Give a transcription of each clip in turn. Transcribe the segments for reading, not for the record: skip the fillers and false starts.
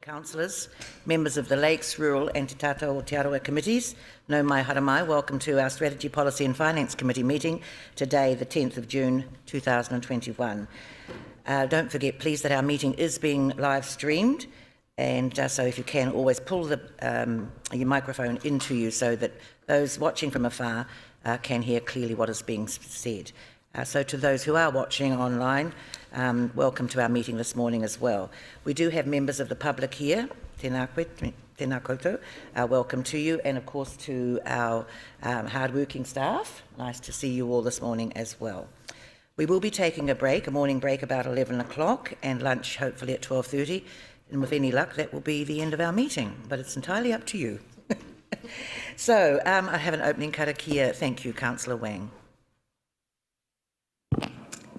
councillors, members of the Lakes, Rural and Te Tātou Aotearoa committees, no mai haramai, welcome to our Strategy, Policy and Finance Committee meeting today, the 10th of June 2021. Don't forget, please, that our meeting is being live streamed, and so if you can, always pull your microphone into you so that those watching from afar can hear clearly what is being said. So to those who are watching online, welcome to our meeting this morning as well. We do have members of the public here. Tēnā koe, tēnā koutou. Welcome to you, and of course to our hard-working staff. Nice to see you all this morning as well. We will be taking a morning break about 11 o'clock, and lunch hopefully at 12:30. And with any luck, that will be the end of our meeting, but it's entirely up to you. So I have an opening karakia. Thank you, Councillor Wang.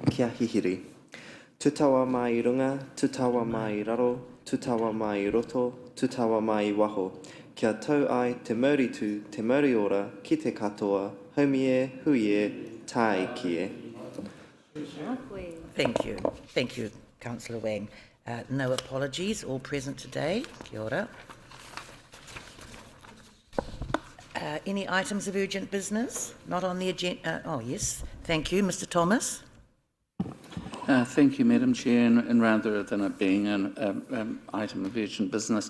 Kia hihiri. Tutawa mai runga, tutawa mai raro, tutawa mai roto, tutawa mai waho. Kia tau ai te mauritu, te mauriora, ki te katoa, haumie, huie, tae kie. Thank you, Councillor Wang. No apologies, all present today. Kia ora. Any items of urgent business? Not on the agenda? Oh, yes. Thank you. Mr. Thomas. Thank you, Madam Chair, and rather than it being an item of urgent business,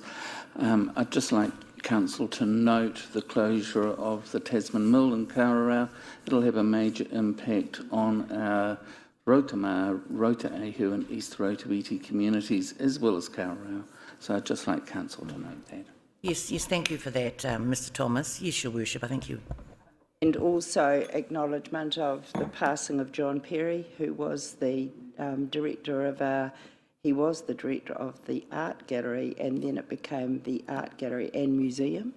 I'd just like Council to note the closure of the Tasman Mill in Kawerau. It'll have a major impact on our Rotorua, Rotorua and East Rotoiti communities, as well as Kawerau. So I'd just like Council to note that. Yes, thank you for that, Mr. Thomas. Yes, Your Worship, I think you... And also acknowledgement of the passing of John Perry, who was the director of the art gallery, and then it became the art gallery and museum,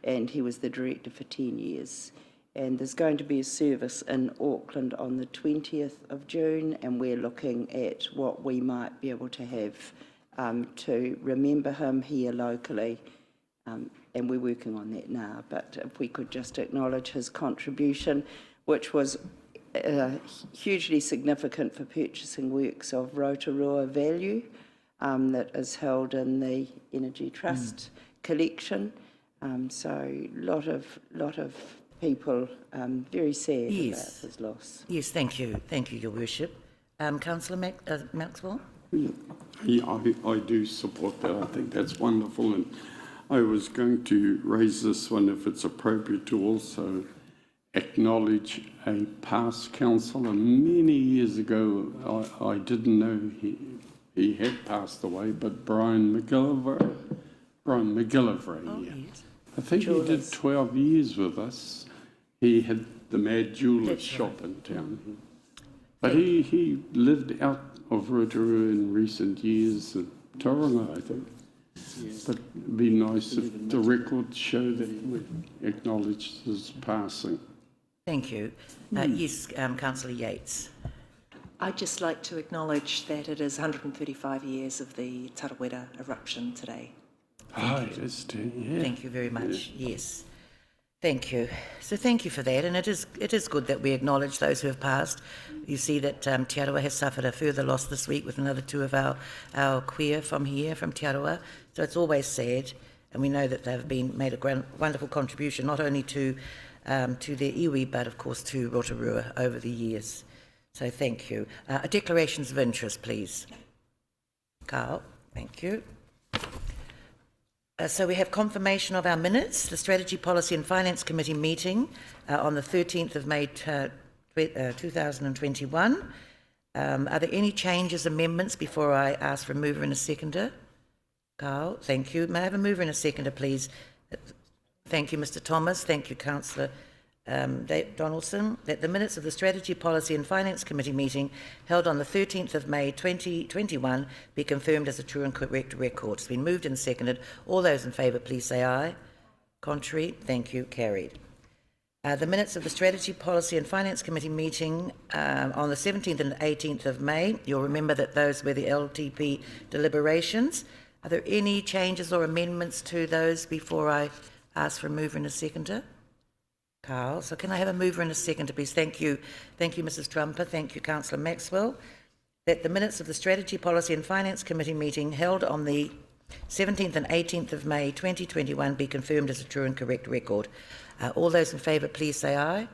and he was the director for 10 years. And there's going to be a service in Auckland on the 20th of June, and we're looking at what we might be able to have to remember him here locally. And we're working on that now, but if we could just acknowledge his contribution, which was hugely significant for purchasing works of Rotorua value that is held in the Energy Trust collection. So a lot of people very sad about his loss. Yes, thank you, Your Worship. Councillor Maxwell? Yeah, I do support that. I think that's wonderful, and I was going to raise this one if it's appropriate to also acknowledge a past councillor many years ago. I didn't know he had passed away, but Brian McGillivray. Yes. I think he did 12 years with us. He had the Mad Jeweller's shop in town. But he lived out of Rotorua in recent years, Tauranga, I think. But it'd be nice if the records show that we acknowledge his passing. Thank you. Yes, Councillor Yates. I'd just like to acknowledge that it is 135 years of the Tarawera eruption today. It is too, yeah. Thank you very much, yes. Thank you. So thank you for that, and it is good that we acknowledge those who have passed. You see that Te Aroha has suffered a further loss this week with another two of our queer from here, from Te Aroha. So it's always sad, and we know that they've made a wonderful contribution, not only to their iwi, but of course to Rotorua over the years. So thank you. Declarations of interest, please. Carl, thank you. So we have confirmation of our minutes, the Strategy, Policy and Finance Committee meeting on the 13th of May 2021. Are there any changes, amendments before I ask for a mover and a seconder? Carl, thank you. May I have a mover and a seconder, please? Thank you, Mr. Thomas. Thank you, Councillor Donaldson. That the minutes of the Strategy, Policy and Finance Committee meeting held on the 13th of May 2021 be confirmed as a true and correct record. It's been moved and seconded. All those in favour, please say aye. Contrary? Thank you. Carried. The minutes of the Strategy, Policy and Finance Committee meeting on the 17th and 18th of May. You'll remember that those were the LTP deliberations. Are there any changes or amendments to those before I ask for a mover and a seconder? Carl. So can I have a mover and a seconder, please? Thank you. Thank you, Mrs. Trumper. Thank you, Councillor Maxwell. That the minutes of the Strategy, Policy and Finance Committee meeting held on the 17th and 18th of May 2021 be confirmed as a true and correct record. All those in favour, please say aye.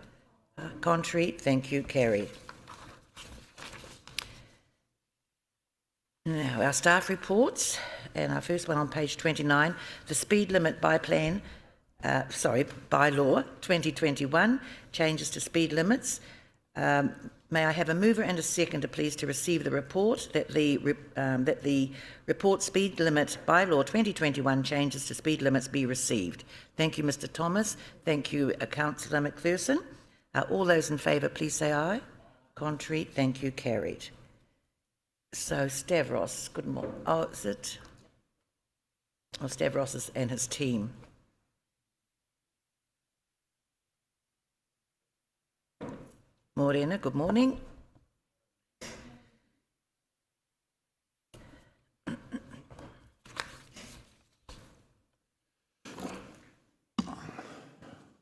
Contrary, thank you, carried. Now, our staff reports, and our first one on page 29, the speed limit bylaw 2021, changes to speed limits. May I have a mover and a seconder, please, to receive the report that the report speed limit bylaw 2021 changes to speed limits be received. Thank you, Mr. Thomas. Thank you, Councillor McPherson. All those in favour, please say aye. Contrary, thank you, carried. So Stavros, good morning. Oh, is it? Oh, Stavros and his team. Morena, good morning.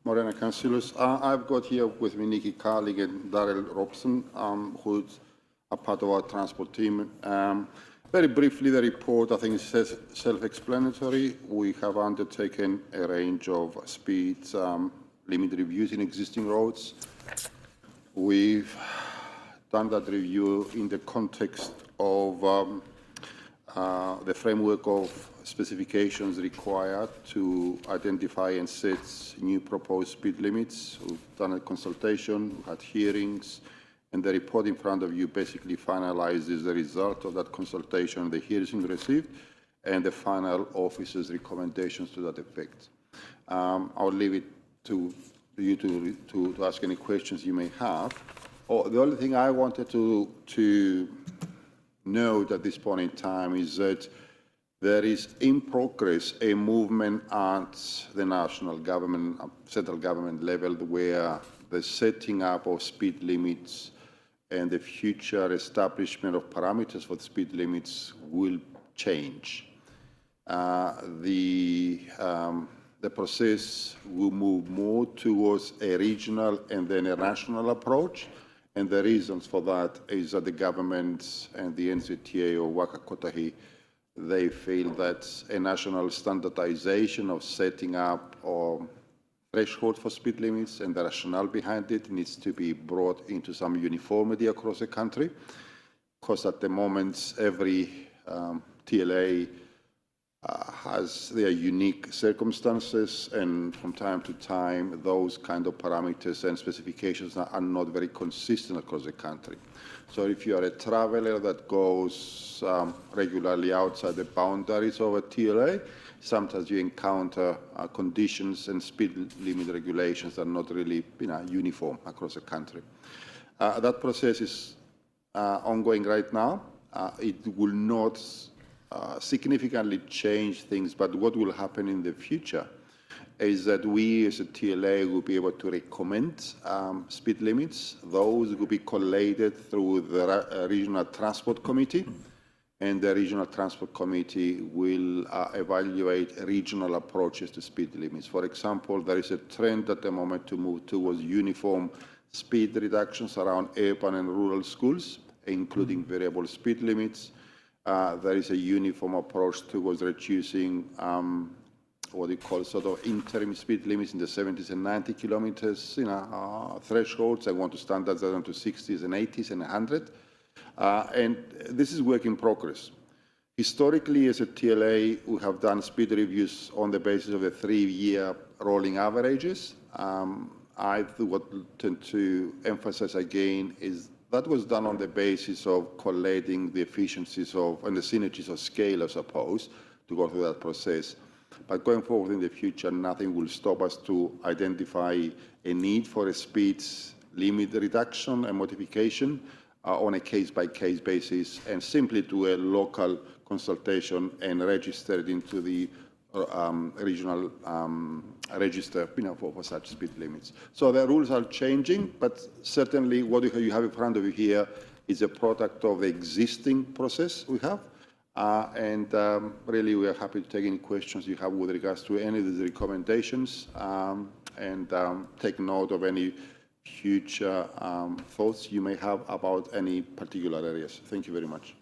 Morena councillors, I've got here with me Nikki Carling and Darrell Robson, who's a part of our transport team. Very briefly, the report, I think, is self-explanatory. We have undertaken a range of speed limit reviews in existing roads. We've done that review in the context of the framework of specifications required to identify and set new proposed speed limits. We've done a consultation, we've had hearings, and the report in front of you basically finalizes the result of that consultation, the hearings we received, and the final officer's recommendations to that effect. I'll leave it to you to ask any questions you may have. The only thing I wanted to note at this point in time is that there is in progress a movement at the national government, central government level, where the setting up of speed limits and the future establishment of parameters for the speed limits will change. The process will move more towards a regional and then a national approach. And the reasons for that is that the government and the NZTA or Waka Kotahi, they feel that a national standardization of setting up or threshold for speed limits and the rationale behind it needs to be brought into some uniformity across the country. Because at the moment, every TLA has their unique circumstances, and from time to time, those kind of parameters and specifications are not very consistent across the country. So if you are a traveler that goes regularly outside the boundaries of a TLA, sometimes you encounter conditions and speed limit regulations that are not really uniform across the country. That process is ongoing right now. It will not significantly change things, but what will happen in the future is that we as a TLA will be able to recommend speed limits. Those will be collated through the Regional Transport Committee, and the Regional Transport Committee will evaluate regional approaches to speed limits. For example, there is a trend at the moment to move towards uniform speed reductions around urban and rural schools, including variable speed limits. There is a uniform approach towards reducing what we call sort of interim speed limits in the 70s and 90 kilometers thresholds. I want to standardize them to 60s and 80s and 100. And this is work in progress. Historically, as a TLA, we have done speed reviews on the basis of the 3-year rolling averages. I would tend to emphasize again is that was done on the basis of collating the efficiencies of and the synergies of scale, I suppose, to go through that process. But going forward in the future, nothing will stop us to identify a need for a speed limit reduction and modification on a case-by-case basis, and simply do a local consultation and register it into the regional register for such speed limits. So the rules are changing, but certainly what you have in front of you here is a product of the existing process we have. And really, we are happy to take any questions you have with regards to any of these recommendations, and take note of any future thoughts you may have about any particular areas. Thank you very much.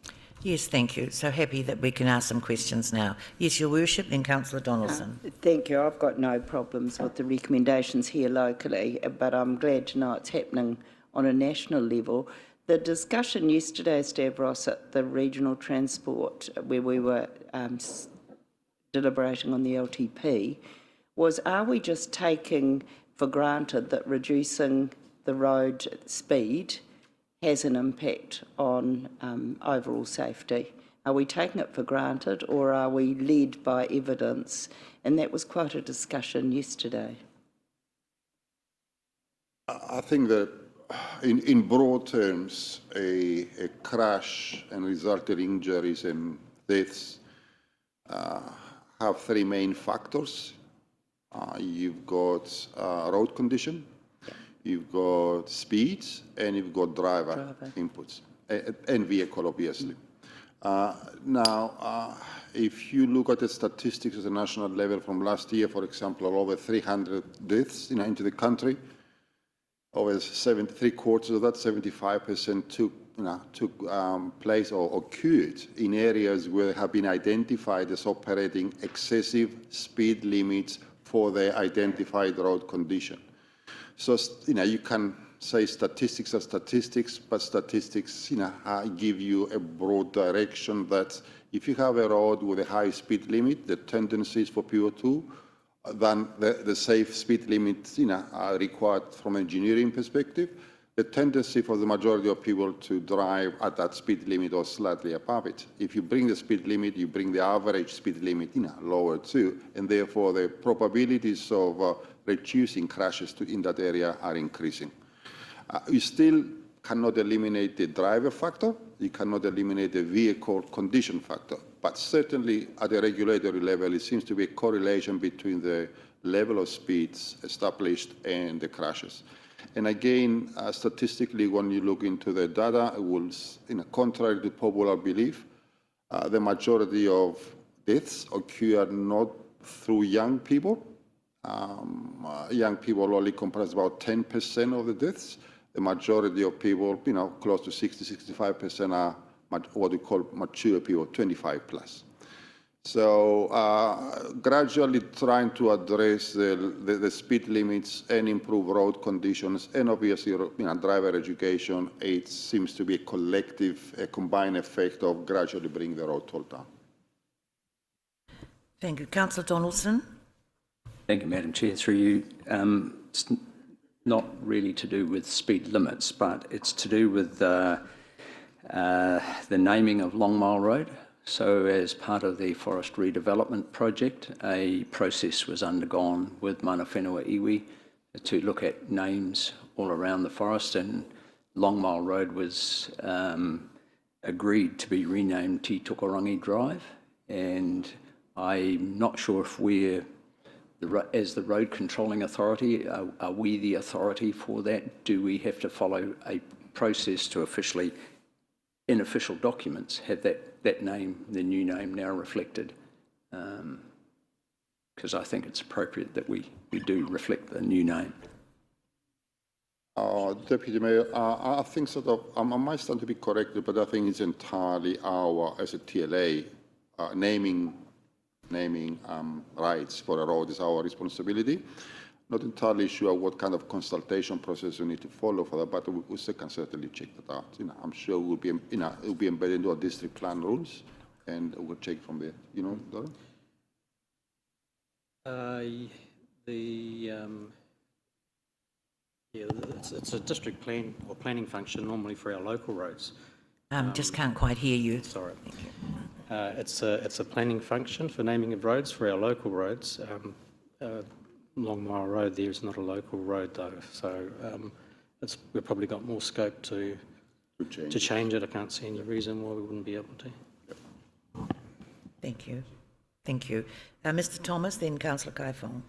Yes, thank you. So happy that we can ask some questions now. Yes, Your Worship, then Councillor Donaldson. Thank you. I've got no problems with the recommendations here locally, but I'm glad to know it's happening on a national level. The discussion yesterday, Stavros, at the Regional Transport, where we were deliberating on the LTP, was are we just taking for granted that reducing the road speed has an impact on overall safety? Are we taking it for granted, or are we led by evidence? And that was quite a discussion yesterday. I think that in broad terms, a crash and resulting injuries and deaths have three main factors. You've got road condition, you've got speeds, and you've got driver inputs, and vehicle, obviously. Now, if you look at the statistics at the national level from last year, for example, over 300 deaths into the country, over 3/4 of that, 75% took place or occurred in areas where have been identified as operating excessive speed limits for the identified road condition. So, you can say statistics are statistics, but statistics, give you a broad direction that if you have a road with a high speed limit, the tendency is for people to, then the safe speed limits, are required from an engineering perspective. The tendency for the majority of people to drive at that speed limit or slightly above it. If you bring the speed limit, you bring the average speed limit, lower too, and therefore the probabilities of reducing crashes in that area are increasing. You still cannot eliminate the driver factor, you cannot eliminate the vehicle condition factor, but certainly at the regulatory level, it seems to be a correlation between the level of speeds established and the crashes. And again, statistically, when you look into the data, it will, contrary to popular belief, the majority of deaths occur not through young people. Young people only comprise about 10% of the deaths. The majority of people, close to 60-65% are what we call mature people, 25 plus. So gradually trying to address the speed limits and improve road conditions and obviously driver education, it seems to be a collective, a combined effect of gradually bringing the road toll down. Thank you. Councillor Donaldson. Thank you, Madam Chair. Through you, it's not really to do with speed limits, but it's to do with the naming of Long Mile Road. So as part of the forest redevelopment project, a process was undergone with Mana Whenua Iwi to look at names all around the forest, and Long Mile Road was agreed to be renamed Te Tokorangi Drive. And I'm not sure if we're, as the road controlling authority, are we the authority for that? Do we have to follow a process to officially, in official documents, have that name, the new name, now reflected? Because I think it's appropriate that we do reflect the new name. Deputy Mayor, I think I might stand to be corrected, but I think it's entirely as a TLA, naming rights for a road is our responsibility. Not entirely sure what kind of consultation process we need to follow for that, but we can certainly check that out. I'm sure it will be, it will be embedded into our district plan rules, and we'll check from there. Dora? It's a district plan or planning function normally for our local roads. Just can't quite hear you. Sorry. It's a planning function for naming of roads for our local roads. Long Mile Road there is not a local road though, so we've probably got more scope to change it. I can't see any reason why we wouldn't be able to. Thank you. Thank you. Mr. Thomas, then Councillor Kaifong.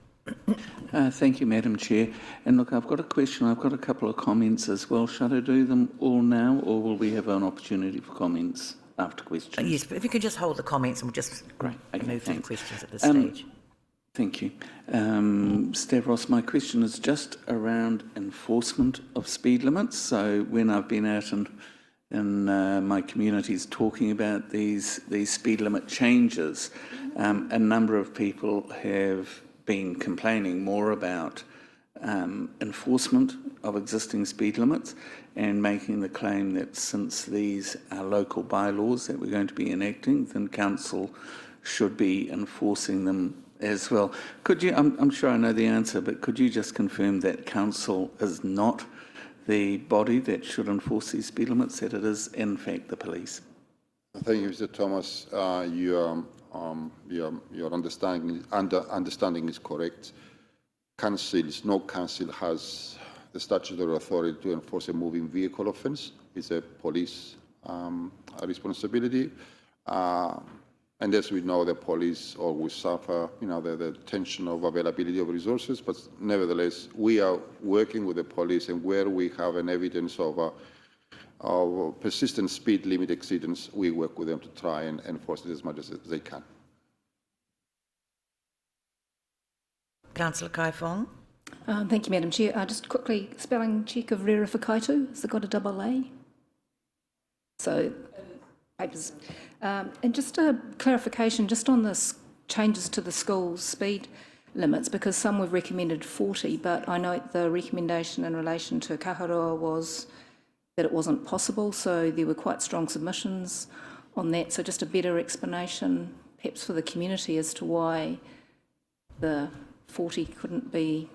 Thank you, Madam Chair. And look, I've got a question. I've got a couple of comments as well. Shall I do them all now, or will we have an opportunity for comments after questions? Yes, but if you could just hold the comments and we'll just move to the questions at this stage. Thank you. Stavros, my question is just around enforcement of speed limits. So when I've been out and in my communities talking about these speed limit changes. A number of people have been complaining more about enforcement of existing speed limits and making the claim that since these are local bylaws that we're going to be enacting, then council should be enforcing them as well. Could you, I'm sure I know the answer, but could you just confirm that council is not the body that should enforce these speed limits, that it is in fact the police? Thank you, Mr. Thomas. Your understanding is correct. No council has the statutory authority to enforce a moving vehicle offence. It's a police responsibility. And as we know, the police always suffer, the tension of availability of resources. But nevertheless, we are working with the police, and where we have an evidence of persistent speed limit exceedance, we work with them to try and enforce it as much as they can. Councillor Kai Fong. Thank you, Madam Chair. Just quickly, spelling check of Rera Whakaitu. Has it got a double A? So, papers. And just a clarification, just on the changes to the school's speed limits, because some we've recommended 40, but I note the recommendation in relation to Kaharoa was that it wasn't possible, so there were quite strong submissions on that. So just a better explanation, perhaps for the community, as to why the 40 couldn't be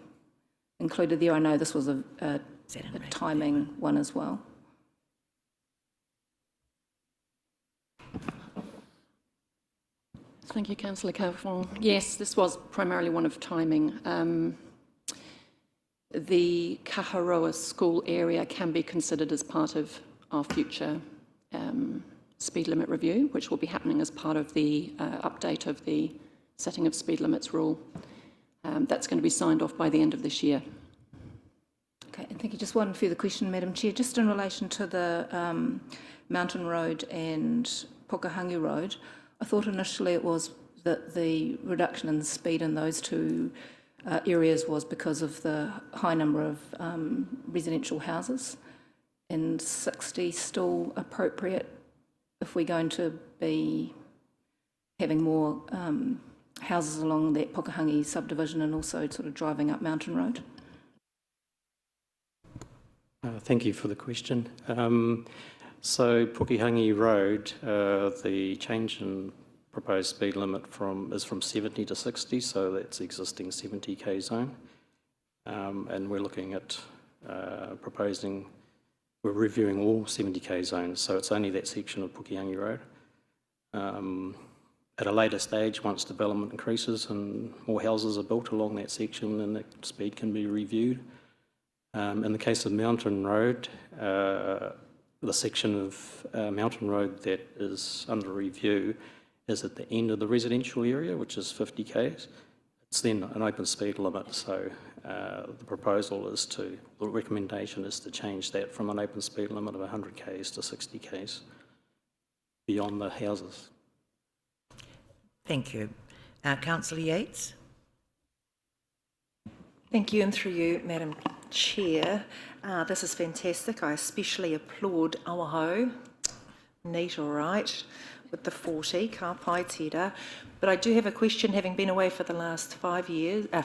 included there. I know this was a timing one as well. Thank you, Councillor Cavafong. Yes, this was primarily one of timing. The Kaharoa school area can be considered as part of our future speed limit review, which will be happening as part of the update of the setting of speed limits rule. That's going to be signed off by the end of this year. Okay, and thank you. Just one further question, Madam Chair. Just in relation to the Mountain Road and Pukehangi Road, I thought initially it was that the reduction in the speed in those two areas was because of the high number of residential houses, and 60 still appropriate if we're going to be having more houses along that Pukehangi subdivision and also sort of driving up Mountain Road? Thank you for the question. So Pukehangi Road, the change in proposed speed limit is from 70 to 60, so that's the existing 70k zone. And we're looking at we're reviewing all 70k zones, so it's only that section of Pukehangi Road. At a later stage, once development increases and more houses are built along that section, then the speed can be reviewed. In the case of Mountain Road, the section of Mountain Road that is under review is at the end of the residential area, which is 50k's. It's then an open speed limit, so the recommendation is to change that from an open speed limit of 100k's to 60k's beyond the houses. Thank you. Councillor Yates. Thank you, and through you, Madam Chair. This is fantastic. I especially applaud Awaho. Neat, all right, with the 40, ka pai tera. But I do have a question, having been away for the last 5 years, it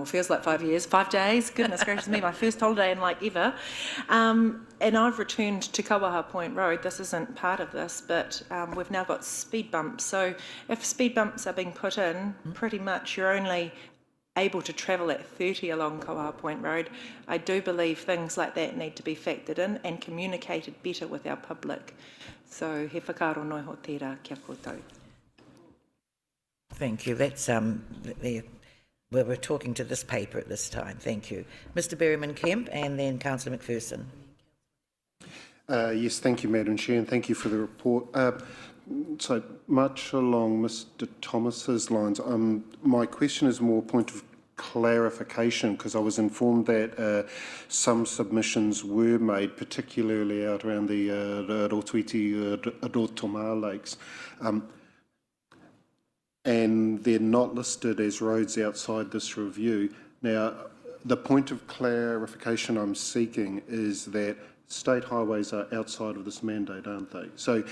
feels like 5 years, 5 days, goodness gracious me, my first holiday in like ever. And I've returned to Kawaha Point Road. This isn't part of this, but we've now got speed bumps. So if speed bumps are being put in, pretty much you're only able to travel at 30 along Kawaha Point Road. I do believe things like that need to be factored in and communicated better with our public. So he whakaro noi ho tērā kia koutou. Thank you. That's we're talking to this paper at this time. Thank you. Mr. Berryman Kemp and then Councillor McPherson. Yes, thank you, Madam Chair, and thank you for the report. So much along Mr. Thomas's lines, my question is more a point of clarification, because I was informed that some submissions were made, particularly out around the Rotorua Lakes, and they're not listed as roads outside this review. Now, the point of clarification I'm seeking is that state highways are outside of this mandate, aren't they? So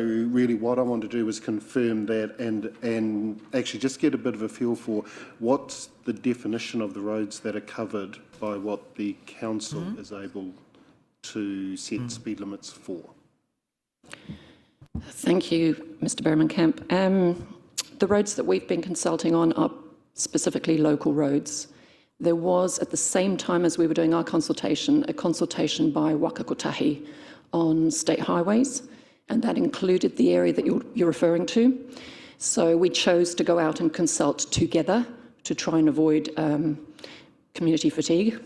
really what I want to do is confirm that and actually just get a bit of a feel for what's the definition of the roads that are covered by what the council is able to set speed limits for. Thank you, Mr. Berman-Camp. The roads that we've been consulting on are specifically local roads. There was, at the same time as we were doing our consultation, a consultation by Waka Kotahi on state highways, and that included the area that you're referring to. So we chose to go out and consult together to try and avoid community fatigue.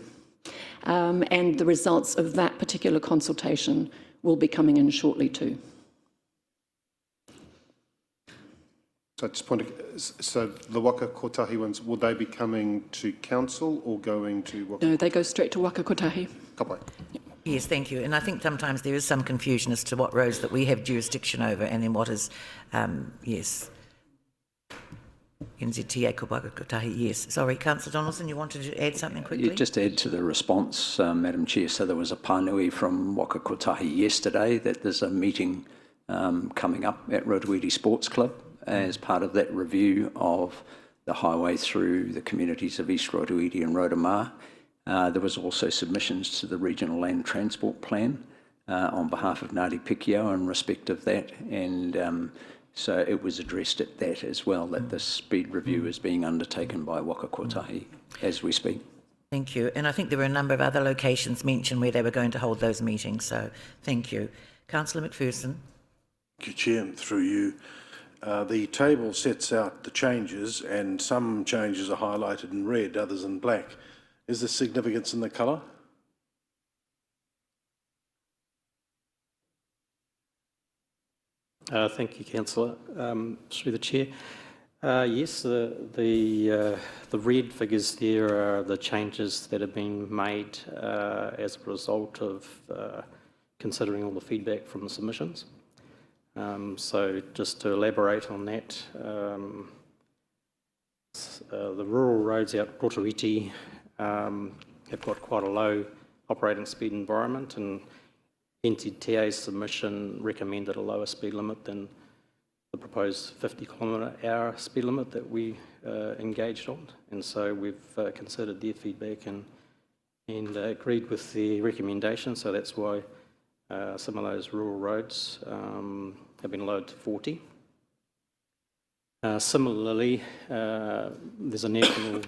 And the results of that particular consultation will be coming in shortly too. So the Waka Kotahi ones, will they be coming to council or going to Waka? No, they go straight to Waka Kotahi. Yes, thank you. And I think sometimes there is some confusion as to what roads that we have jurisdiction over and then what is, yes. NZTA Waka Kotahi, yes. Sorry, Councillor Donaldson, you wanted to add something quickly? You just add to the response, Madam Chair. So there was a pānui from Waka Kotahi yesterday that there's a meeting coming up at Rotorua Sports Club as part of that review of the highway through the communities of East Rotorua and Rotorua. There was also submissions to the Regional Land Transport Plan on behalf of Ngāti Pīkio in respect of that, and so it was addressed at that as well, that the speed review is being undertaken by Waka Kotahi as we speak. Thank you. And I think there were a number of other locations mentioned where they were going to hold those meetings, so thank you. Councillor McPherson. Thank you, Chair, and through you. The table sets out the changes, and some changes are highlighted in red, others in black. Is there significance in the colour? Thank you, Councillor. Through the Chair. Yes, the red figures there are the changes that have been made as a result of considering all the feedback from the submissions. So just to elaborate on that, the rural roads out Rotorua have got quite a low operating speed environment, and NZTA's submission recommended a lower speed limit than the proposed 50-kilometre-hour speed limit that we engaged on. And so we've considered their feedback and agreed with the recommendation. So that's why some of those rural roads have been lowered to 40. Similarly, there's a national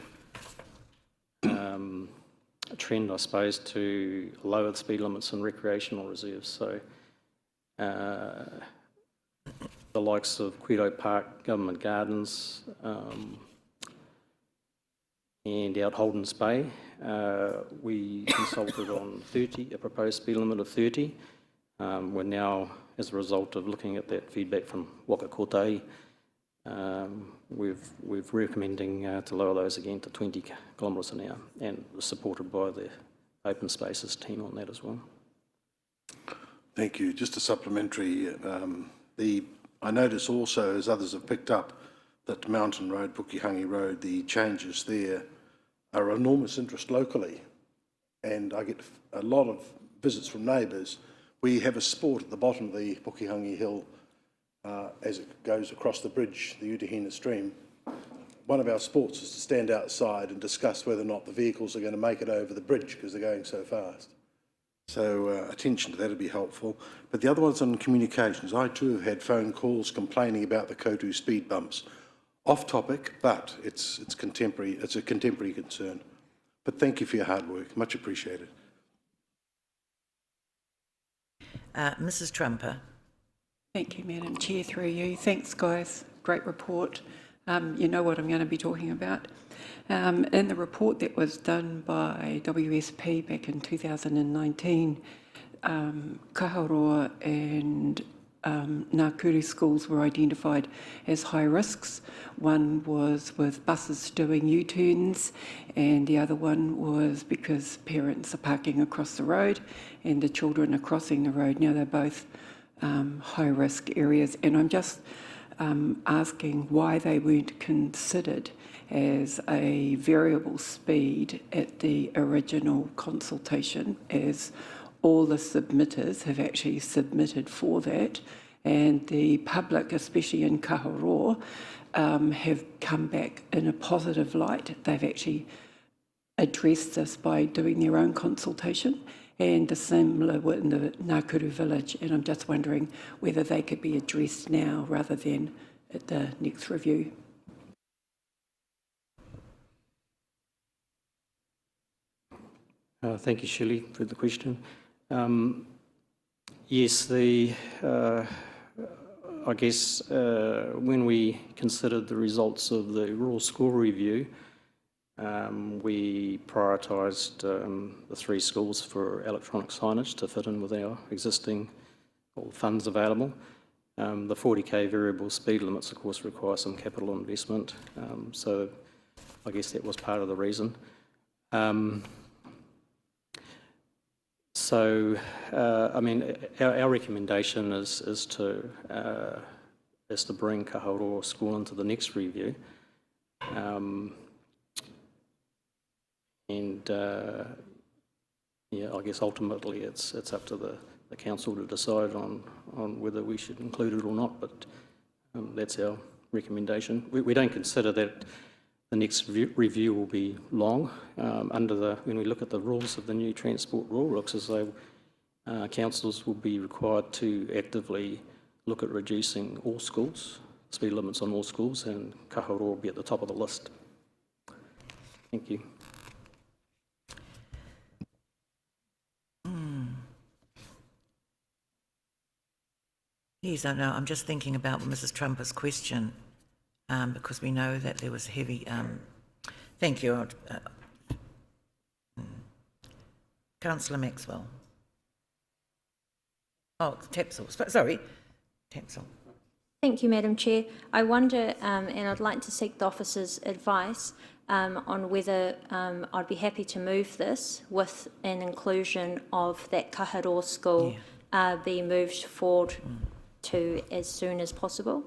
trend, I suppose, to lower the speed limits in recreational reserves. So the likes of Quito Park, Government Gardens, and out Holden's Bay, we consulted on 30, a proposed speed limit of 30. We're now, as a result of looking at that feedback from Waka Kotahi, we're recommending to lower those again to 20 kilometres an hour, and supported by the Open Spaces team on that as well. Thank you. Just a supplementary, I notice also, as others have picked up, that Mountain Road, Pukehangi Road, the changes there are of enormous interest locally, and I get a lot of visits from neighbours. We have a sport at the bottom of the Pukehangi Hill as it goes across the bridge, the Utahina stream. One of our sports is to stand outside and discuss whether or not the vehicles are going to make it over the bridge because they're going so fast. So attention to that would be helpful. But the other one's on communications. I too have had phone calls complaining about the Kotu speed bumps. Off topic, but it's contemporary. It's a contemporary concern. But thank you for your hard work. Much appreciated. Mrs. Trumper. Thank you, Madam Chair, through you. Thanks, guys. Great report. You know what I'm going to be talking about. In the report that was done by WSP back in 2019, Kaharoa and Ngākuru schools were identified as high risks. One was with buses doing U-turns, and the other one was because parents are parking across the road and the children are crossing the road. Now they're both high-risk areas, and I'm just asking why they weren't considered as a variable speed at the original consultation, as all the submitters have actually submitted for that, and the public, especially in Kaharoa, have come back in a positive light. They've actually addressed this by doing their own consultation, and a similar in the Ngākuru village, and I'm just wondering whether they could be addressed now rather than at the next review. Thank you, Shirley, for the question. Yes, I guess when we considered the results of the rural school review, we prioritised the 3 schools for electronic signage to fit in with our existing funds available. The 40k variable speed limits, of course, require some capital investment, so I guess that was part of the reason. I mean, our recommendation is to bring Kaharoa School into the next review, yeah, I guess ultimately it's up to the council to decide on whether we should include it or not. But that's our recommendation. We don't consider that the next review will be long. When we look at the rules of the new transport rule, it looks as though councils will be required to actively look at reducing all schools, speed limits on all schools, and Kaharoa will be at the top of the list. Thank you. Yes, I know. I'm just thinking about Mrs. Trumper's question, because we know that there was heavy... thank you. Councillor Maxwell. Oh, Tapsell. Sorry. Tapsell. Thank you, Madam Chair. I wonder, and I'd like to seek the officer's advice on whether I'd be happy to move this with an inclusion of that Kaharoa School be moved forward to as soon as possible.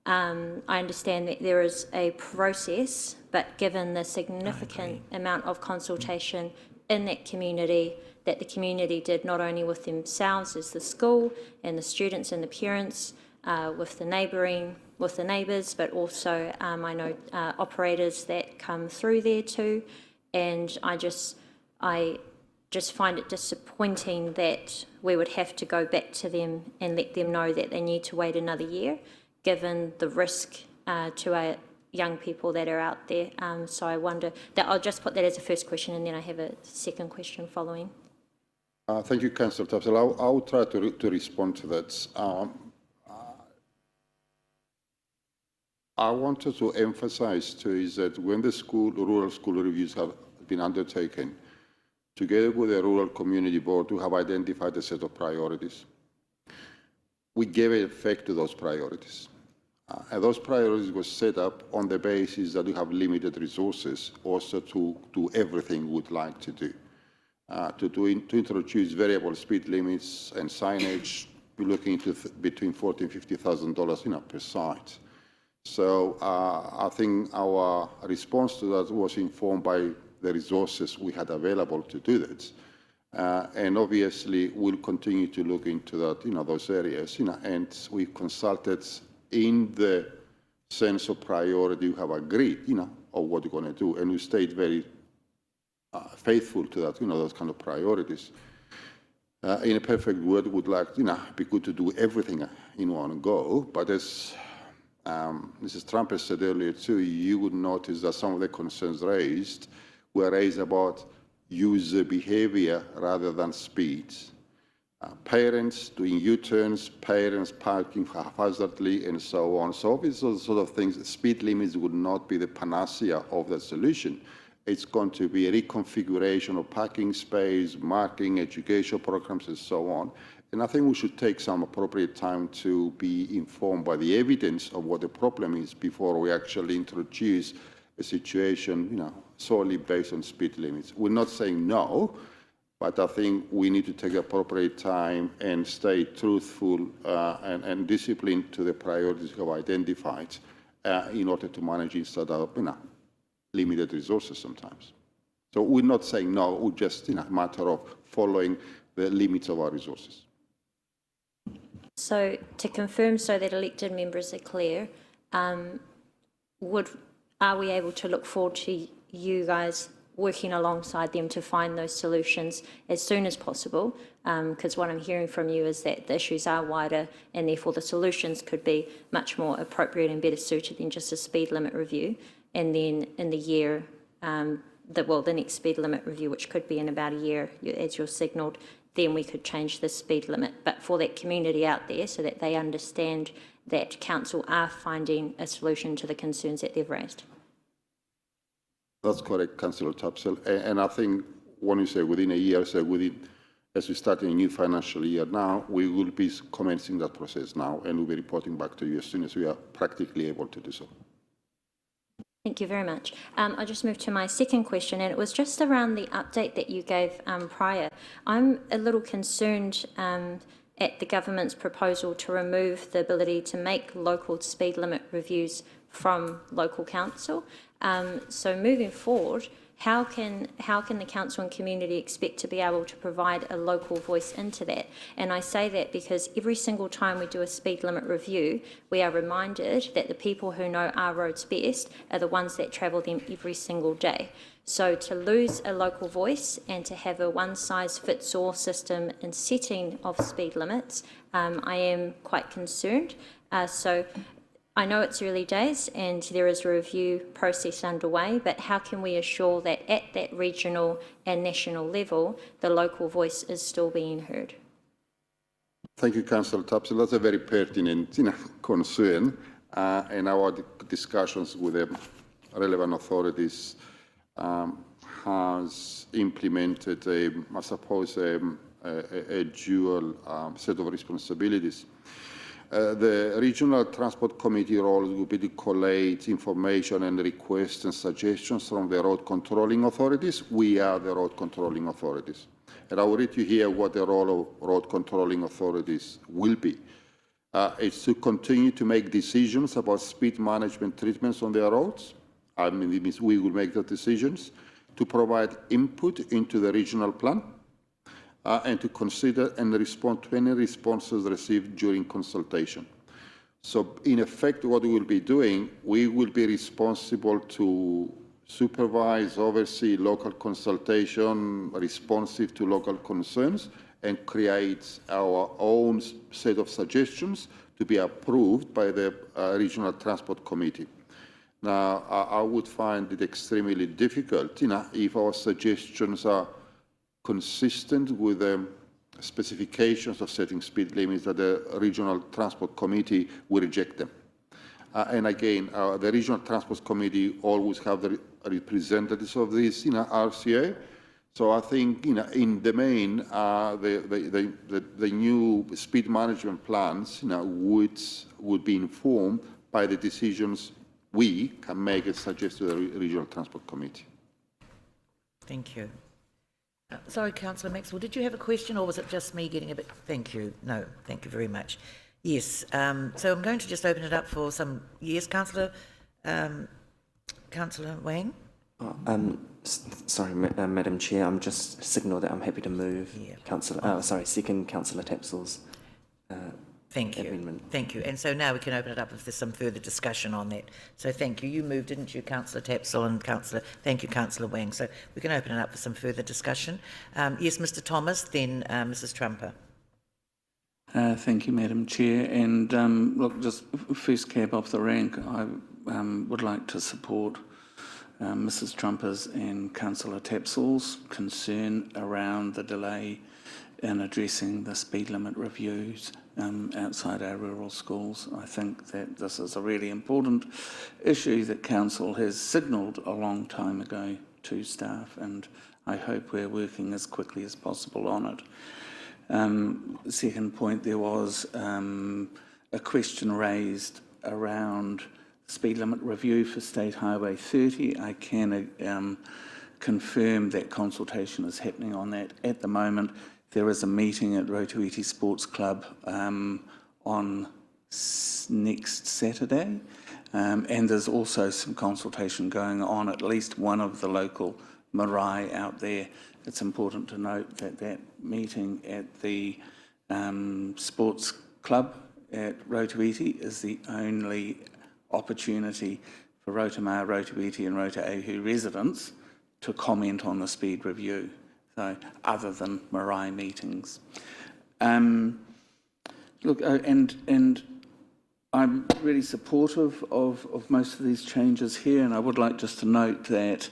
I understand that there is a process, but given the significant amount of consultation in that community, that the community did not only with themselves as the school and the students and the parents, with the neighbours, but also I know operators that come through there too, and I just find it disappointing that we would have to go back to them and let them know that they need to wait another year, given the risk to our young people that are out there. So I wonder that I'll just put that as a first question, and then I have a second question following. Thank you, Councillor Tapsell. I'll try to respond to that. I wanted to emphasise too is that when the rural school reviews have been undertaken, together with the Rural Community Board, we have identified a set of priorities. We gave effect to those priorities. And those priorities were set up on the basis that we have limited resources also to do everything we'd like to do. To introduce variable speed limits and signage, we're looking into between $40,000 and $50,000 per site. So I think our response to that was informed by the resources we had available to do that. And obviously, we'll continue to look into that, those areas, and we've consulted in the sense of priority we have agreed, of what we're going to do, and we stayed very faithful to that, those kind of priorities. In a perfect world, would like, be good to do everything in one go, but as Mrs. Trump has said earlier too, you would notice that some of the concerns raised were raised about user behavior rather than speeds. Parents doing U-turns, parents parking haphazardly, and so on. So obviously, those sort of things, speed limits would not be the panacea of the solution. It's going to be a reconfiguration of parking space, marking, education programs, and so on. And I think we should take some appropriate time to be informed by the evidence of what the problem is before we actually introduce a situation, solely based on speed limits. We're not saying no, but I think we need to take the appropriate time and stay truthful and disciplined to the priorities we have identified in order to manage instead of limited resources sometimes. So we're not saying no, we're just a matter of following the limits of our resources. So to confirm, so that elected members are clear, are we able to look forward to you guys working alongside them to find those solutions as soon as possible? Because what I'm hearing from you is that the issues are wider and therefore the solutions could be much more appropriate and better suited than just a speed limit review. And then in the year, the next speed limit review, which could be in about a year, as you're signalled, then we could change the speed limit. But for that community out there, so that they understand that council are finding a solution to the concerns that they've raised. That's correct, Councillor Tapsell. And I think when you say within a year, so as we start a new financial year now, we will be commencing that process now, and we'll be reporting back to you as soon as we are practically able to do so. Thank you very much. I'll just move to my second question, and it was just around the update that you gave prior. I'm a little concerned at the government's proposal to remove the ability to make local speed limit reviews from local council. So moving forward, how can the council and community expect to be able to provide a local voice into that? And I say that because every single time we do a speed limit review, we are reminded that the people who know our roads best are the ones that travel them every single day. So to lose a local voice and to have a one-size-fits-all system in setting of speed limits, I am quite concerned. So I know it's early days and there is a review process underway, but how can we assure that at that regional and national level, the local voice is still being heard? Thank you, Councillor Tapsell. That's a very pertinent concern, and our discussions with the relevant authorities has implemented a dual set of responsibilities. The Regional Transport Committee role will be to collate information and requests and suggestions from the road controlling authorities. We are the road controlling authorities. And I will read you here what the role of road controlling authorities will be. It's to continue to make decisions about speed management treatments on their roads. I mean, it means we will make the decisions, to provide input into the regional plan, and to consider and respond to any responses received during consultation. So, in effect, what we will be doing, we will be responsible to supervise, oversee local consultation responsive to local concerns, and create our own set of suggestions to be approved by the Regional Transport Committee. Now, I would find it extremely difficult, if our suggestions are consistent with the specifications of setting speed limits, that the Regional Transport Committee will reject them. And again, the Regional Transport Committee always have the representatives of this RCA. So I think in the main, the new speed management plans would be informed by the decisions we can make and suggest to the Regional Transport Committee. Thank you. Sorry, Councillor Maxwell, did you have a question, or was it just me getting a bit... Thank you. No, thank you very much. Yes, so I'm going to just open it up for some... Yes, Councillor Wang? Sorry, Madam Chair, I'm just signal that I'm happy to move second Councillor Tapsell's amendment. Thank you. And so now we can open it up if there's some further discussion on that. So thank you. You moved, didn't you, Councillor Tapsell and thank you, Councillor Wang. So we can open it up for some further discussion. Yes, Mr. Thomas, then Mrs. Trumper. Thank you, Madam Chair. And look, just first cab off the rank, I would like to support Mrs. Trumper's and Councillor Tapsell's concern around the delay in addressing the speed limit reviews outside our rural schools. I think that this is a really important issue that Council has signalled a long time ago to staff, and I hope we're working as quickly as possible on it. Second point, there was a question raised around speed limit review for State Highway 30. I can confirm that consultation is happening on that at the moment. There is a meeting at Rotorua Sports Club on next Saturday, and there's also some consultation going on at least one of the local marae out there it's important to note that that meeting at the sports club at Rotoiti is the only opportunity for Rotomā, Rotoiti and Rotoahu residents to comment on the speed review, so other than marae meetings. Look, and I'm really supportive of most of these changes here, and I would like just to note that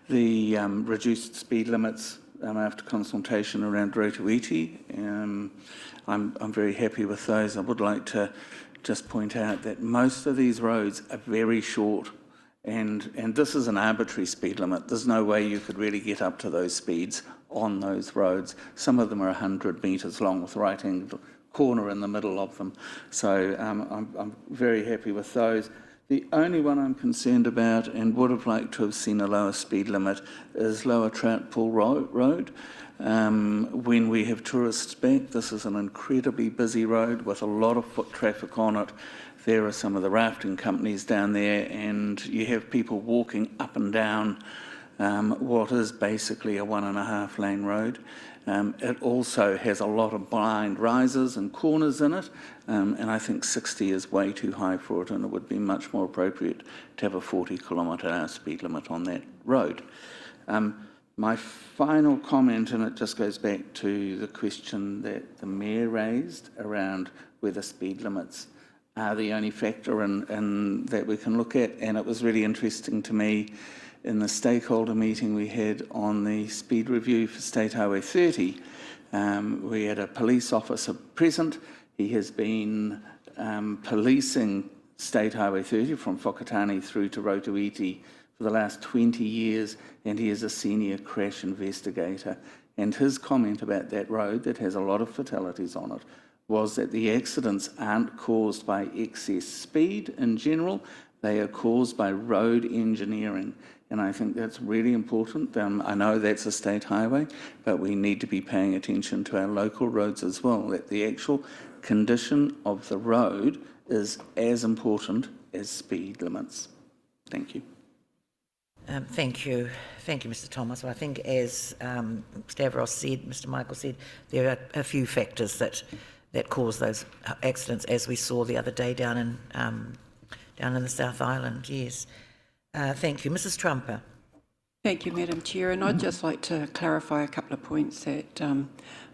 the reduced speed limits after consultation around Rotoiti, I'm very happy with those. I would like to just point out that most of these roads are very short, and this is an arbitrary speed limit. There's no way you could really get up to those speeds on those roads. Some of them are 100 metres long with right-angled corner in the middle of them. So I'm very happy with those. The only one I'm concerned about and would have liked to have seen a lower speed limit is Lower Trout Pool Road. When we have tourists back, this is an incredibly busy road with a lot of foot traffic on it. There are some of the rafting companies down there, and you have people walking up and down what is basically a 1.5 lane road. It also has a lot of blind rises and corners in it, and I think 60 is way too high for it, and it would be much more appropriate to have a 40km/h speed limit on that road. My final comment, and it just goes back to the question that the Mayor raised around whether speed limits are the only factor in that we can look at, and it was really interesting to me in the stakeholder meeting we had on the speed review for State Highway 30, we had a police officer present. He has been policing State Highway 30 from Whakatane through to Rotoiti for the last 20 years, and he is a senior crash investigator. And his comment about that road that has a lot of fatalities on it was that the accidents aren't caused by excess speed in general, they are caused by road engineering. And I think that's really important. I know that's a state highway, but we need to be paying attention to our local roads as well, that the actual condition of the road is as important as speed limits. Thank you. Thank you, Mr. Thomas. Well, I think as Stavros said, Mr. Michael said, there are a few factors that cause those accidents, as we saw the other day down in the South Island. Yes. Thank you. Mrs. Trumper. Thank you, Madam Chair. And I'd just like to clarify a couple of points that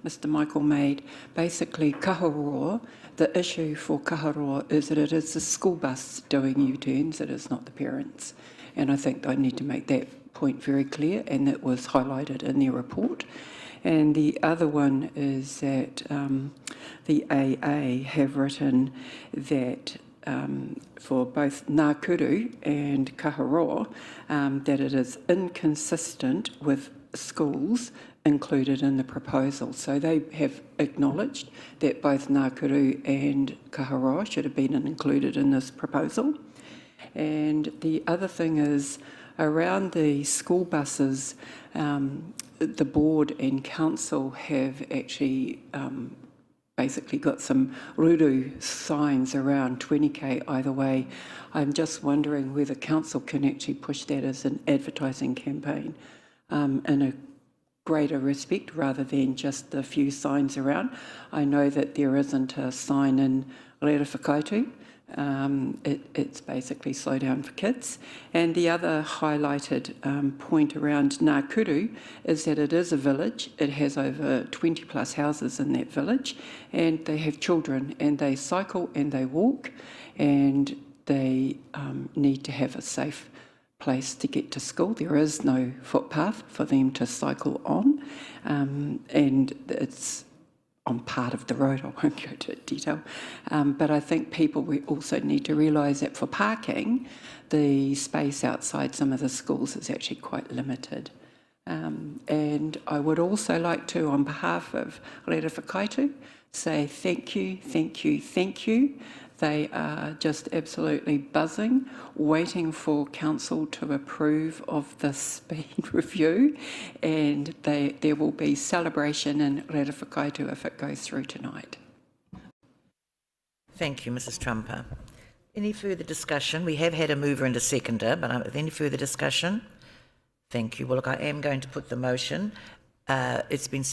Mr. Michael made. Basically, Kaharoa, the issue for Kaharoa is that it is the school bus doing U-turns, it is not the parents. And I think I need to make that point very clear, and that was highlighted in their report. And the other one is that the AA have written that for both Ngākuru and Kaharoa, that it is inconsistent with schools included in the proposal. So they have acknowledged that both Ngākuru and Kaharoa should have been included in this proposal. And the other thing is, around the school buses, the board and council have actually basically got some ruru signs around 20k either way. I'm just wondering whether council can actually push that as an advertising campaign in a greater respect rather than just the few signs around. I know that there isn't a sign in Remission. It's basically slow down for kids. And the other highlighted point around Ngākuru is that it is a village. It has over 20 plus houses in that village, and they have children, and they cycle and they walk, and they need to have a safe place to get to school. There is no footpath for them to cycle on, and it's on part of the road. I won't go into detail, but I think people also need to realise that for parking, the space outside some of the schools is actually quite limited. And I would also like to, on behalf of Remission, say thank you, thank you, thank you. They are just absolutely buzzing, waiting for council to approve of the speed review, and there will be celebration in Remission if it goes through tonight. Thank you, Mrs. Trumper. Any further discussion? We have had a mover and a seconder, but any further discussion? Thank you. Well, look, I am going to put the motion. It's been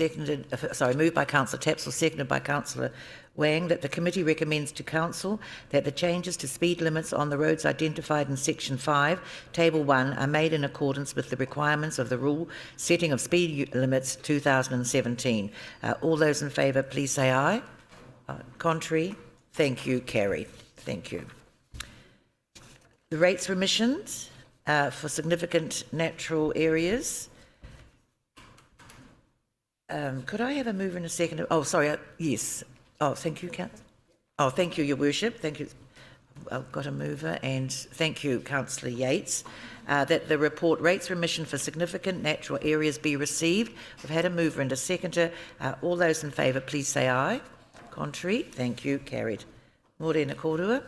moved by Councillor Tapsell, seconded by Councillor Wang, that the committee recommends to Council that the changes to speed limits on the roads identified in Section 5, Table 1, are made in accordance with the requirements of the Rule Setting of Speed Limits 2017. All those in favour, please say aye. Contrary? Thank you. Carried. Thank you. The rates remissions for significant natural areas. Could I have a mover in a second? Oh, sorry. Yes. Oh, thank you, Oh, thank you, Your Worship. Thank you. I've got a mover, and thank you, Councillor Yates. That the report rates remission for significant natural areas be received. We've had a mover and a seconder. All those in favour, please say aye. Contrary? Thank you. Carried. Morena Korua.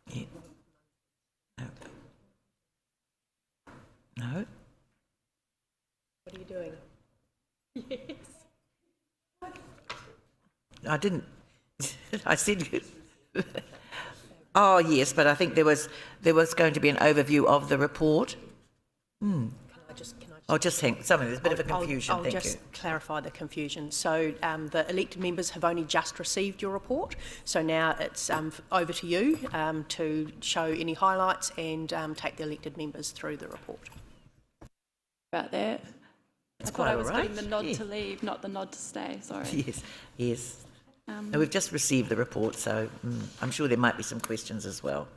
Yeah. No. What are you doing? Yes. I didn't. I said. Oh yes, but I think there was going to be an overview of the report. Can I just Oh, just hang. Sorry, there's a bit of a confusion. I'll just clarify the confusion. So the elected members have only just received your report. So now it's over to you to show any highlights and take the elected members through the report. About that. It's I quite thought I was all right. getting the nod to leave, not the nod to stay. Sorry. Yes, yes. No, we've just received the report, so I'm sure there might be some questions as well.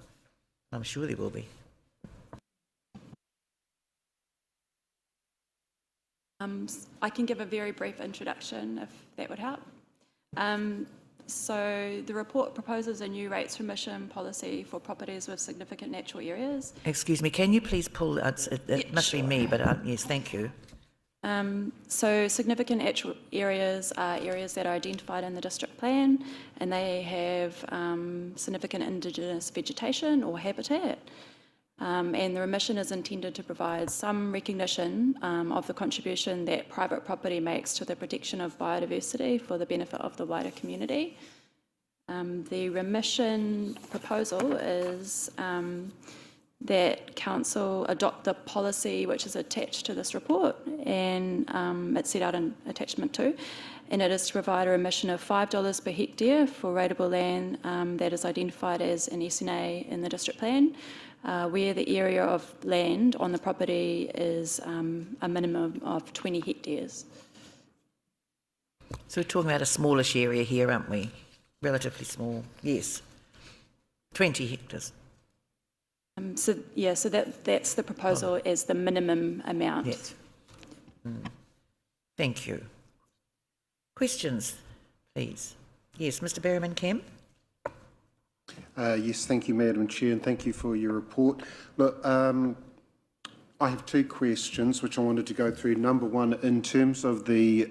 I'm sure there will be. I can give a very brief introduction if that would help. So the report proposes a new rates remission policy for properties with significant natural areas. Excuse me, can you please pull, it must be me, but yes, thank you. So significant natural areas are areas that are identified in the district plan, and they have significant indigenous vegetation or habitat. And the remission is intended to provide some recognition of the contribution that private property makes to the protection of biodiversity for the benefit of the wider community. The remission proposal is that Council adopt the policy which is attached to this report, and it's set out in attachment 2, and it is to provide a remission of $5 per hectare for rateable land that is identified as an SNA in the district plan, where the area of land on the property is a minimum of 20 hectares. So we're talking about a smallish area here, aren't we? Relatively small, yes. 20 hectares. So that's the proposal as the minimum amount. Yes. Thank you. Questions, please? Yes, Mr. Berriman Kemp. Yes, thank you, Madam Chair, and thank you for your report. Look, I have two questions which I wanted to go through. Number one, in terms of the,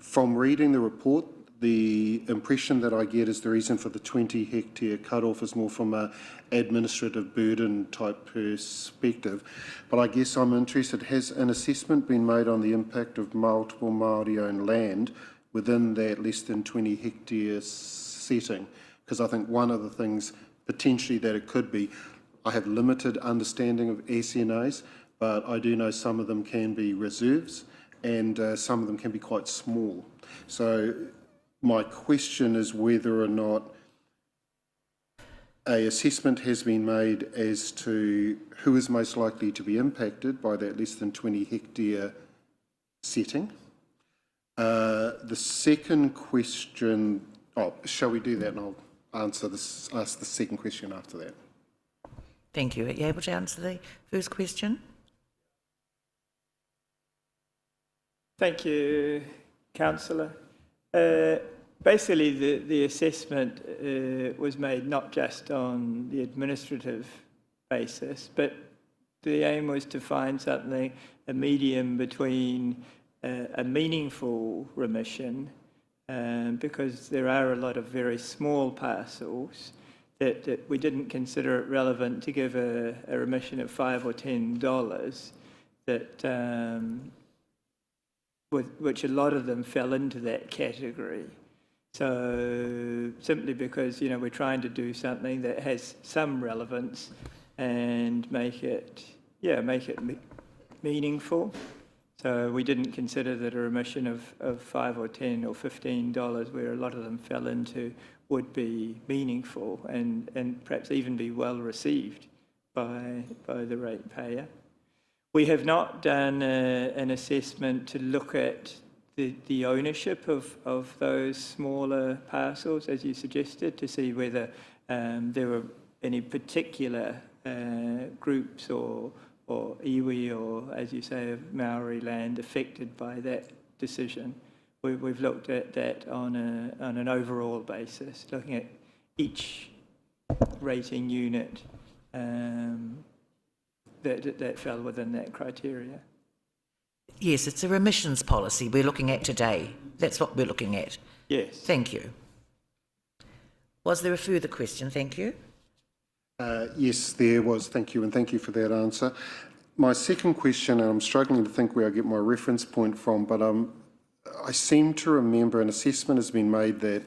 from reading the report, the impression that I get is the reason for the 20 hectare cut-off is more from an administrative burden type perspective. But I guess I'm interested, has an assessment been made on the impact of multiple Māori-owned land within that less than 20 hectare setting? Because I think one of the things potentially that it could be, I have limited understanding of SNAs, but I do know some of them can be reserves and some of them can be quite small. So my question is whether or not an assessment has been made as to who is most likely to be impacted by that less than 20 hectare setting. The second question, shall we do that, and I'll ask the second question after that. Thank you. Are you able to answer the first question? Thank you, Councillor. Basically, the assessment was made not just on the administrative basis, but the aim was to find something, a medium between a meaningful remission, because there are a lot of very small parcels that we didn't consider it relevant to give a remission of $5 or $10 that which a lot of them fell into that category. So simply because, we're trying to do something that has some relevance, and make it meaningful. So we didn't consider that a remission of $5 or $10 or $15, where a lot of them fell into, would be meaningful and perhaps even be well received by the ratepayer. We have not done an assessment to look at the ownership of those smaller parcels, as you suggested, to see whether there were any particular groups or iwi or, as you say, of Maori land affected by that decision. We've looked at that on an overall basis, looking at each rating unit that fell within that criteria. Yes, it's a remissions policy we're looking at today. That's what we're looking at. Yes. Thank you. Was there a further question? Thank you. Yes, there was. Thank you, and thank you for that answer. My second question, and I'm struggling to think where I get my reference point from, but I seem to remember an assessment has been made that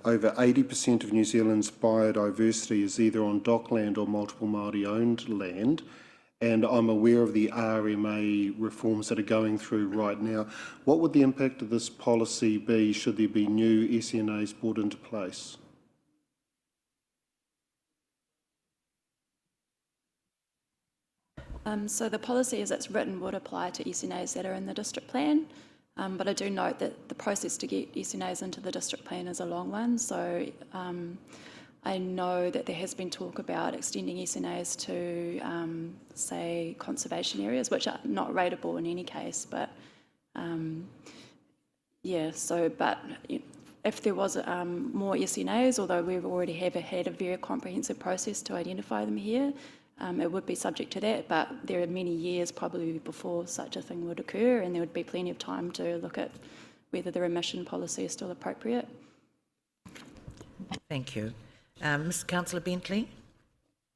over 80% of New Zealand's biodiversity is either on dockland or multiple Māori-owned land, and I'm aware of the RMA reforms that are going through right now. What would the impact of this policy be should there be new SNAs brought into place? So the policy as it's written would apply to SNAs that are in the district plan, but I do note that the process to get SNAs into the district plan is a long one, so I know that there has been talk about extending SNAs to, say, conservation areas, which are not rateable in any case, but yeah, so, but if there was more SNAs, although we already have had a very comprehensive process to identify them here, it would be subject to that, but there are many years probably before such a thing would occur, and there would be plenty of time to look at whether the remission policy is still appropriate. Thank you. Mr. Councillor Bentley?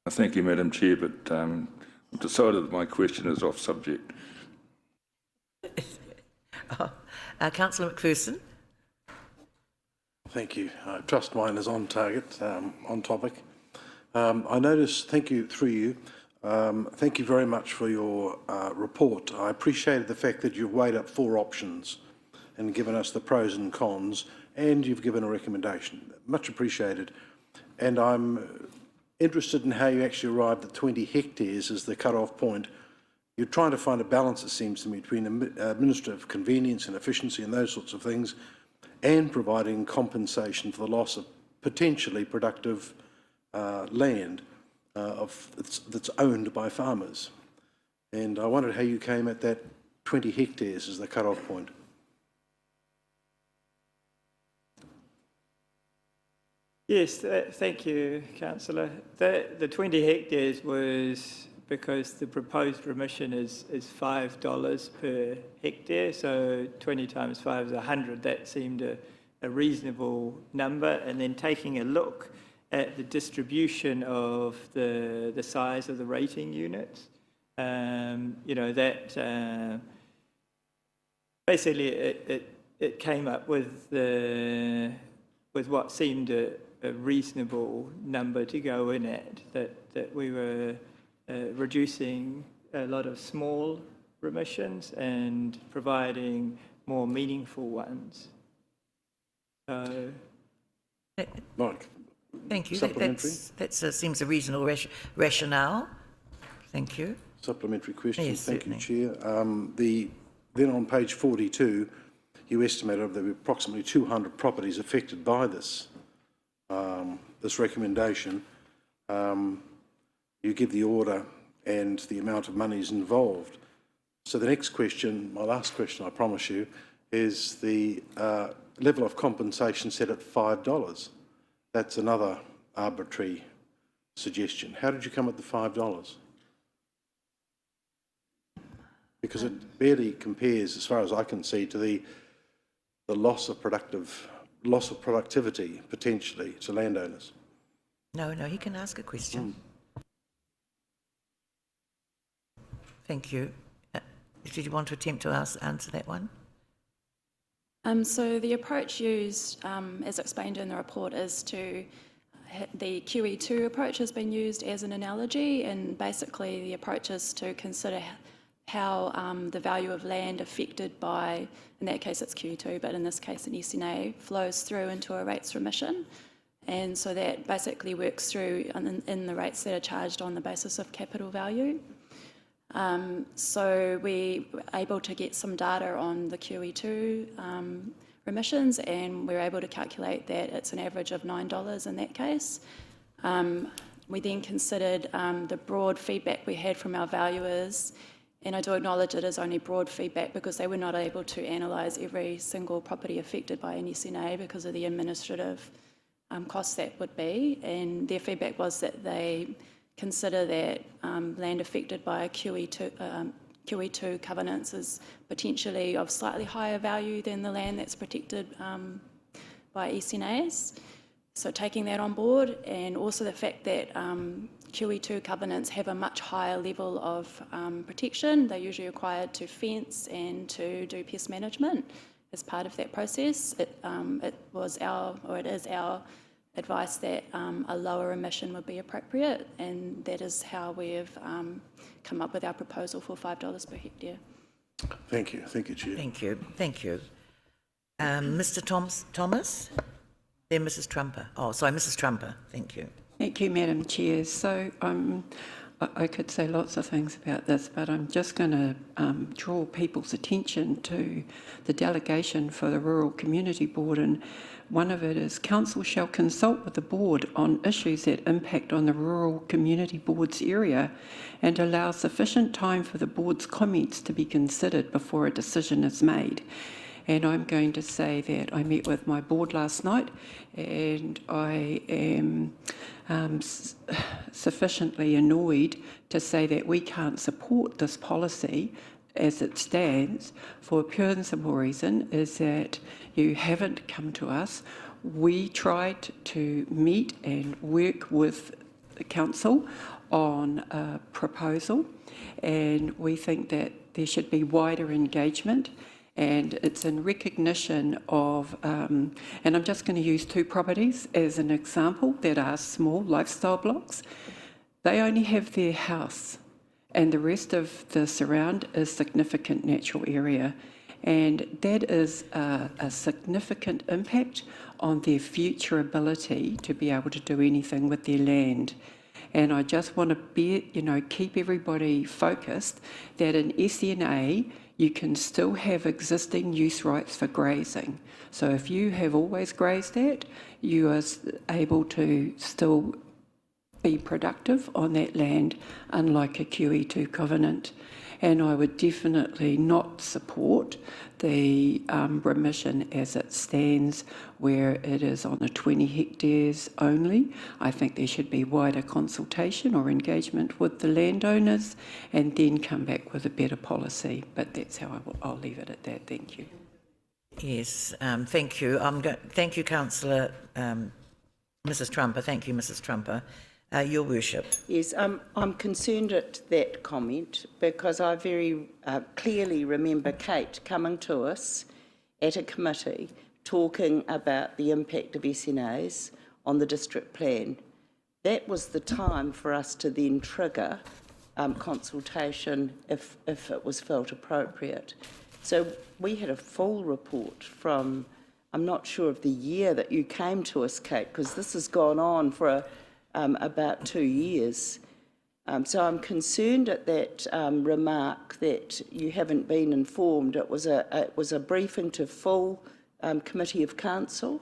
Thank you, Madam Chair, but I've decided that my question is off subject. Councillor McPherson? Thank you. I trust mine is on target, on topic. I noticed, thank you, through you, thank you very much for your report. I appreciated the fact that you've weighed up 4 options and given us the pros and cons, and you've given a recommendation. Much appreciated. And I'm interested in how you actually arrived at 20 hectares as the cut-off point. You're trying to find a balance, it seems to me, between administrative convenience and efficiency and those sorts of things, and providing compensation for the loss of potentially productive land that's owned by farmers. And I wondered how you came at that 20 hectares as the cut-off point. Yes, thank you, Councillor. The 20 hectares was because the proposed remission is $5 per hectare, so 20 times 5 is 100. That seemed a reasonable number. And then taking a look at the distribution of the size of the rating units, you know, that basically it came up with what seemed a reasonable number to go in at, that we were reducing a lot of small remissions and providing more meaningful ones. So, Mike, thank you. Supplementary? That seems a reasonable rationale. Thank you. Supplementary question. Yes, thank certainly. you, Chair. Then on page 42, you estimated there were approximately 200 properties affected by this recommendation. You give the order and the amount of money is involved. So the next question, my last question, I promise you, is the level of compensation set at $5. That's another arbitrary suggestion. How did you come at the $5? Because it barely compares, as far as I can see, to the loss of productivity potentially to landowners. No, he can ask a question. Thank you. Did you want to attempt to answer that one? So the approach used, as explained in the report, is to the QE2 approach has been used as an analogy, and basically the approach is to consider how the value of land affected by, in that case it's QE2, but in this case an SNA, flows through into a rates remission. And so that basically works through in the rates that are charged on the basis of capital value. So we were able to get some data on the QE2 remissions, and we were able to calculate that it's an average of $9 in that case. We then considered the broad feedback we had from our valuers, and I do acknowledge it is only broad feedback because they were not able to analyse every single property affected by an SNA because of the administrative costs that would be, and their feedback was that they consider that land affected by a QE2 covenants is potentially of slightly higher value than the land that's protected by SNAs. So taking that on board, and also the fact that QE2 covenants have a much higher level of protection. They're usually required to fence and to do pest management as part of that process. It is our advice that a lower emission would be appropriate, and that is how we have come up with our proposal for $5 per hectare. Thank you, Chair. Thank you. Mr. Thomas, then Mrs. Trumper. Oh, sorry, Mrs. Trumper. Thank you. Thank you, Madam Chair. So I could say lots of things about this, but I'm just going to draw people's attention to the delegation for the Rural Community Board, and one of it is Council shall consult with the Board on issues that impact on the Rural Community Board's area and allow sufficient time for the Board's comments to be considered before a decision is made. And I'm going to say that I met with my board last night, and I am sufficiently annoyed to say that we can't support this policy as it stands for a pure and simple reason is that you haven't come to us. We tried to meet and work with the council on a proposal, and we think that there should be wider engagement. And it's in recognition of, and I'm just going to use 2 properties as an example that are small lifestyle blocks. They only have their house, and the rest of the surround is significant natural area. And that is a significant impact on their future ability to be able to do anything with their land. And I just want to keep everybody focused that in SNA, you can still have existing use rights for grazing. So if you have always grazed that, you are able to still be productive on that land, unlike a QE2 covenant. And I would definitely not support the remission as it stands, where it is on the 20 hectares only. I think there should be wider consultation or engagement with the landowners and then come back with a better policy. But that's how I'll leave it at that. Thank you. Yes, thank you. Thank you, Councillor Mrs. Trumper. Thank you, Mrs. Trumper. Your Worship. Yes, I'm concerned at that comment because I very clearly remember Kate coming to us at a committee talking about the impact of SNAs on the district plan. That was the time for us to then trigger consultation if it was felt appropriate. So we had a full report from, I'm not sure of the year that you came to us, Kate, because this has gone on for about 2 years. So I'm concerned at that remark that you haven't been informed. It was a briefing to full Committee of Council.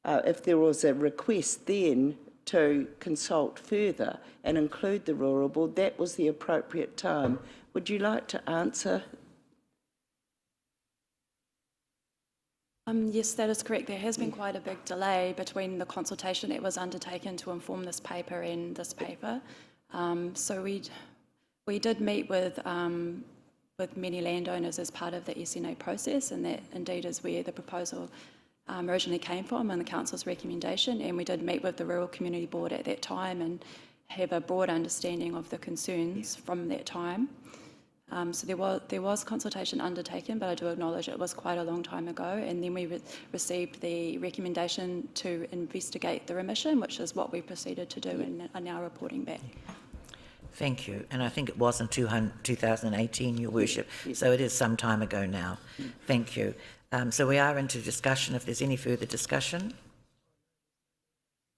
If there was a request then to consult further and include the Rural Board, that was the appropriate time. Would you like to answer? Yes, that is correct. There has been quite a big delay between the consultation that was undertaken to inform this paper and this paper. So we did meet with many landowners as part of the SNA process, and that indeed is where the proposal originally came from and the Council's recommendation. And we did meet with the Rural Community Board at that time and have a broad understanding of the concerns from that time. So there was consultation undertaken, but I do acknowledge it was quite a long time ago. And then we received the recommendation to investigate the remission, which is what we proceeded to do and are now reporting back. Thank you. And I think it was in 2018, Your Worship, so it is some time ago now. Thank you. So we are into discussion, if there's any further discussion.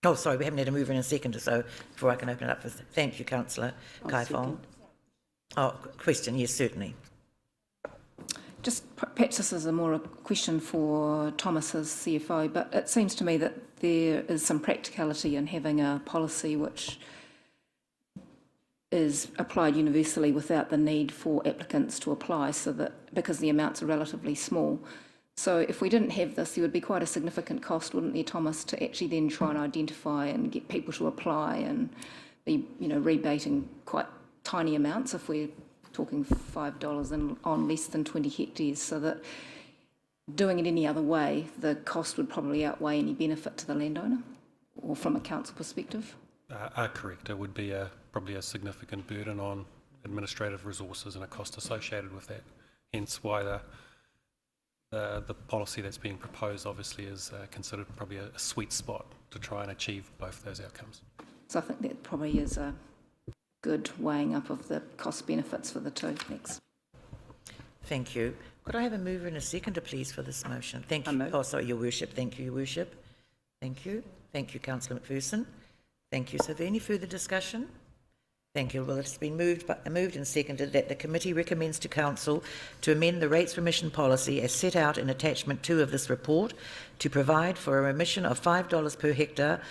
Oh, sorry, we haven't had a mover and a seconder, so before I can open it up for... Thank you, Councillor Kaifong. Oh, question, yes, certainly. Just perhaps this is more a question for Thomas as CFO, but it seems to me that there is some practicality in having a policy which is applied universally without the need for applicants to apply, so that because the amounts are relatively small. So if we didn't have this, there would be quite a significant cost, wouldn't there, Thomas, to actually then try and identify and get people to apply and be, rebating quite tiny amounts if we're talking $5 on less than 20 hectares, so that doing it any other way, the cost would probably outweigh any benefit to the landowner, or from a council perspective? Correct. It would be probably a significant burden on administrative resources and a cost associated with that. Hence why the policy that's being proposed obviously is considered probably a sweet spot to try and achieve both those outcomes. So I think that probably is a good weighing up of the cost benefits for the two. Thanks. Thank you. Could I have a mover and a seconder, please, for this motion? Thank you. Oh, sorry, Your Worship. Thank you, Your Worship. Thank you. Thank you, Councillor McPherson. Thank you. So, is there any further discussion? Thank you. Well, it's been moved and seconded that the committee recommends to Council to amend the rates remission policy as set out in attachment 2 of this report to provide for a remission of $5 per hectare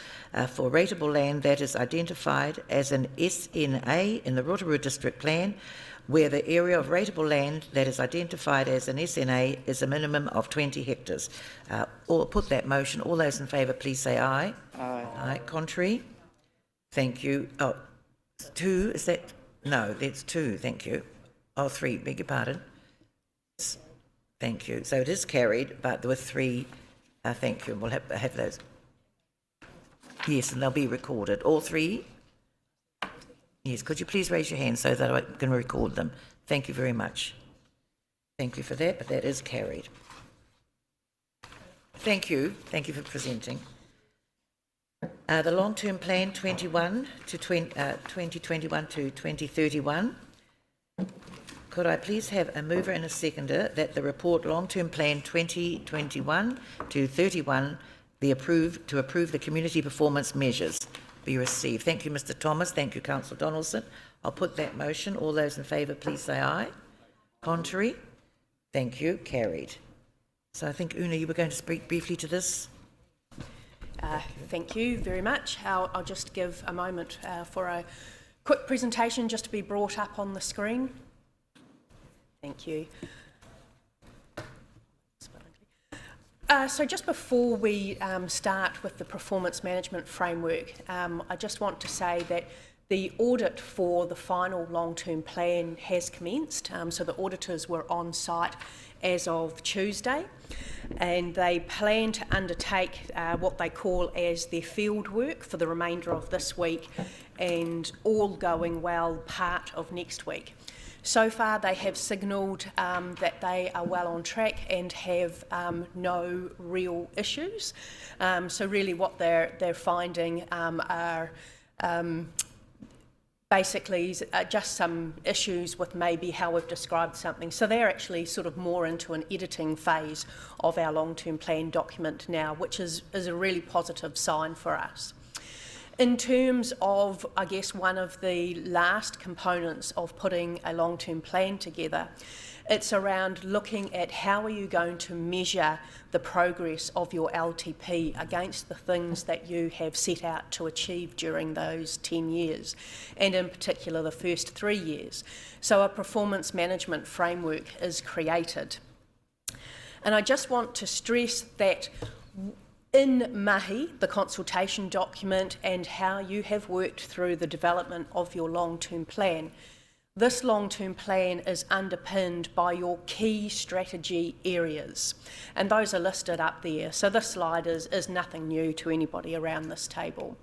for rateable land that is identified as an SNA in the Rotorua District Plan, where the area of rateable land that is identified as an SNA is a minimum of 20 hectares. Or put that motion. All those in favour, please say aye. Aye. Aye. Contrary? Thank you. Oh, 2, is that? No, that's 2, thank you. Oh, 3, beg your pardon. Thank you. So it is carried, but there were 3, thank you. We'll have those. Yes, and they'll be recorded. All 3? Yes, could you please raise your hand so that I can record them? Thank you very much. Thank you for that, but that is carried. Thank you. Thank you for presenting. The long-term plan 2021 to 2031. Could I please have a mover and a seconder that the report long-term plan 2021 to 31 be approved to approve the community performance measures be received? Thank you, Mr. Thomas. Thank you, Councillor Donaldson. I'll put that motion. All those in favour, please say aye. Contrary? Thank you. Carried. So I think, Una, you were going to speak briefly to this. Thank you very much. I'll just give a moment for a quick presentation just to be brought up on the screen. Thank you. So just before we start with the performance management framework, I just want to say that the audit for the final long-term plan has commenced. So the auditors were on site as of Tuesday, and they plan to undertake what they call as their field work for the remainder of this week and, all going well, part of next week. So far they have signalled that they are well on track and have no real issues. So really what they're finding are basically just some issues with maybe how we've described something. So they're actually sort of more into an editing phase of our long-term plan document now, which is a really positive sign for us. In terms of, I guess, one of the last components of putting a long-term plan together, it's around looking at how are you going to measure the progress of your LTP against the things that you have set out to achieve during those 10 years, and in particular the first 3 years. So a performance management framework is created. And I just want to stress that in Mahi, the consultation document, and how you have worked through the development of your long-term plan, this long-term plan is underpinned by your key strategy areas, and those are listed up there. So this slide is nothing new to anybody around this table.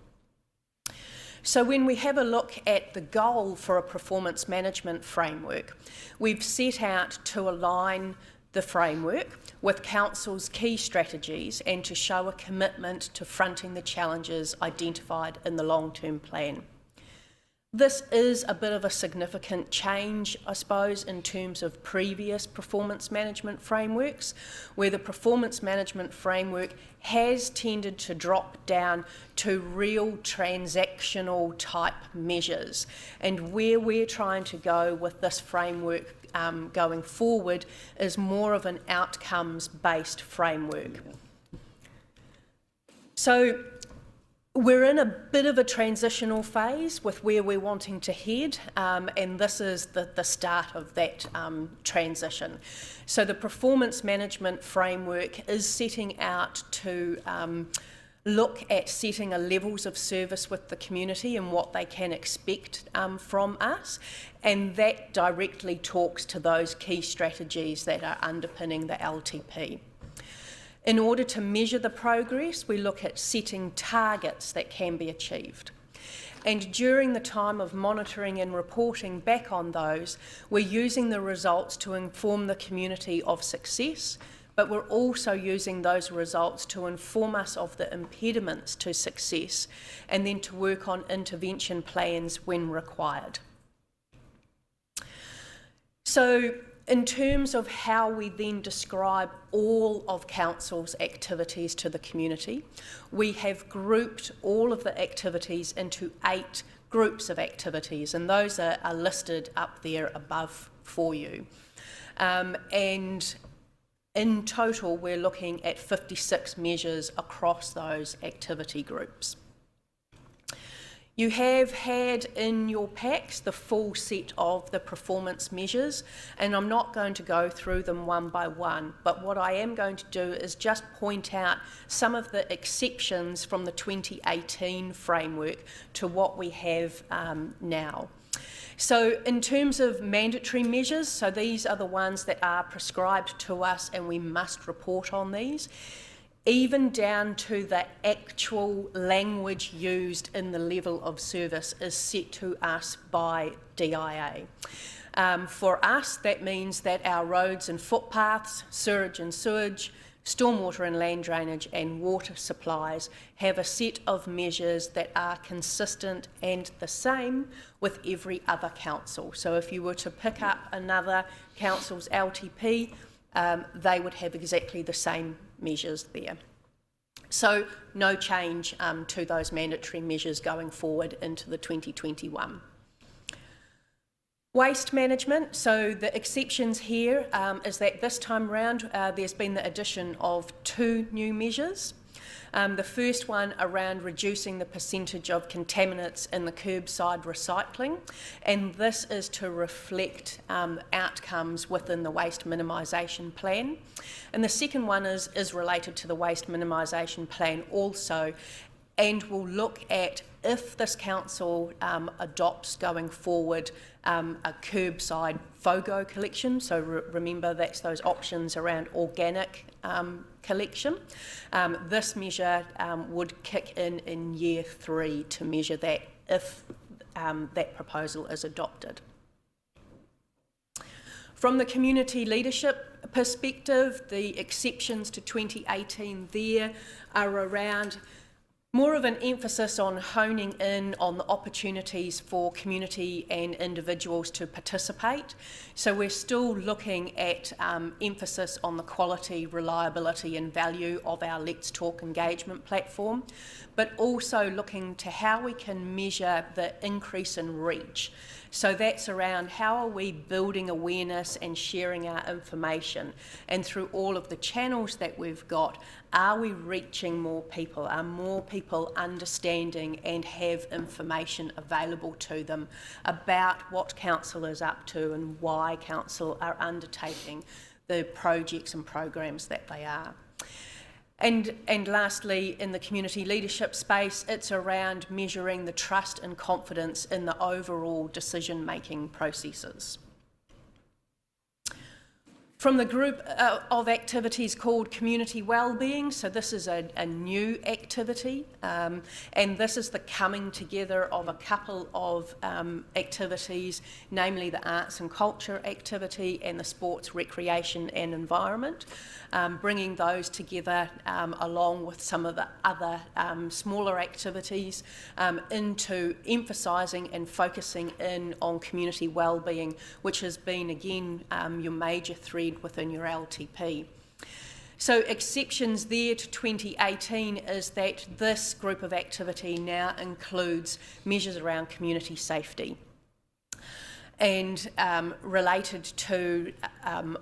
So when we have a look at the goal for a performance management framework, we've set out to align the framework with Council's key strategies and to show a commitment to fronting the challenges identified in the long-term plan. This is a bit of a significant change, I suppose, in terms of previous performance management frameworks, where the performance management framework has tended to drop down to real transactional type measures. And where we're trying to go with this framework going forward is more of an outcomes-based framework. So we're in a bit of a transitional phase with where we're wanting to head, and this is the start of that transition. So the performance management framework is setting out to look at setting a levels of service with the community and what they can expect from us, and that directly talks to those key strategies that are underpinning the LTP. In order to measure the progress, we look at setting targets that can be achieved. And during the time of monitoring and reporting back on those, we're using the results to inform the community of success, but we're also using those results to inform us of the impediments to success and then to work on intervention plans when required. So, in terms of how we then describe all of Council's activities to the community, we have grouped all of the activities into 8 groups of activities, and those are listed up there above for you. And in total, we're looking at 56 measures across those activity groups. You have had in your packs the full set of the performance measures, and I'm not going to go through them one by one, but what I am going to do is just point out some of the exceptions from the 2018 framework to what we have now. So in terms of mandatory measures, so these are the ones that are prescribed to us and we must report on these, even down to the actual language used in the level of service is set to us by DIA. For us, that means that our roads and footpaths, sewerage and sewage, stormwater and land drainage and water supplies have a set of measures that are consistent and the same with every other council. So if you were to pick up another council's LTP, they would have exactly the same measures there. So no change to those mandatory measures going forward into the 2021. Waste management, so the exceptions here is that this time round there's been the addition of 2 new measures. The first one around reducing the percentage of contaminants in the curbside recycling, and this is to reflect outcomes within the waste minimisation plan. And the second one is related to the waste minimisation plan also, and will look at if this council adopts going forward a curbside FOGO collection, so remember that's those options around organic collection. This measure would kick in year 3 to measure that if that proposal is adopted. From the community leadership perspective, the exceptions to 2018 there are around more of an emphasis on honing in on the opportunities for community and individuals to participate. So we're still looking at emphasis on the quality, reliability and value of our Let's Talk engagement platform, but also looking to how we can measure the increase in reach. So that's around how are we building awareness and sharing our information, and through all of the channels that we've got, are we reaching more people? Are more people understanding and have information available to them about what Council is up to and why Council are undertaking the projects and programs that they are? And lastly, in the community leadership space, it's around measuring the trust and confidence in the overall decision-making processes. From the group of activities called Community Wellbeing, so this is a new activity, and this is the coming together of a couple of activities, namely the arts and culture activity and the sports, recreation and environment, bringing those together along with some of the other smaller activities into emphasising and focusing in on community wellbeing, which has been, again, your major thread within your LTP. So exceptions there to 2018 is that this group of activity now includes measures around community safety and related to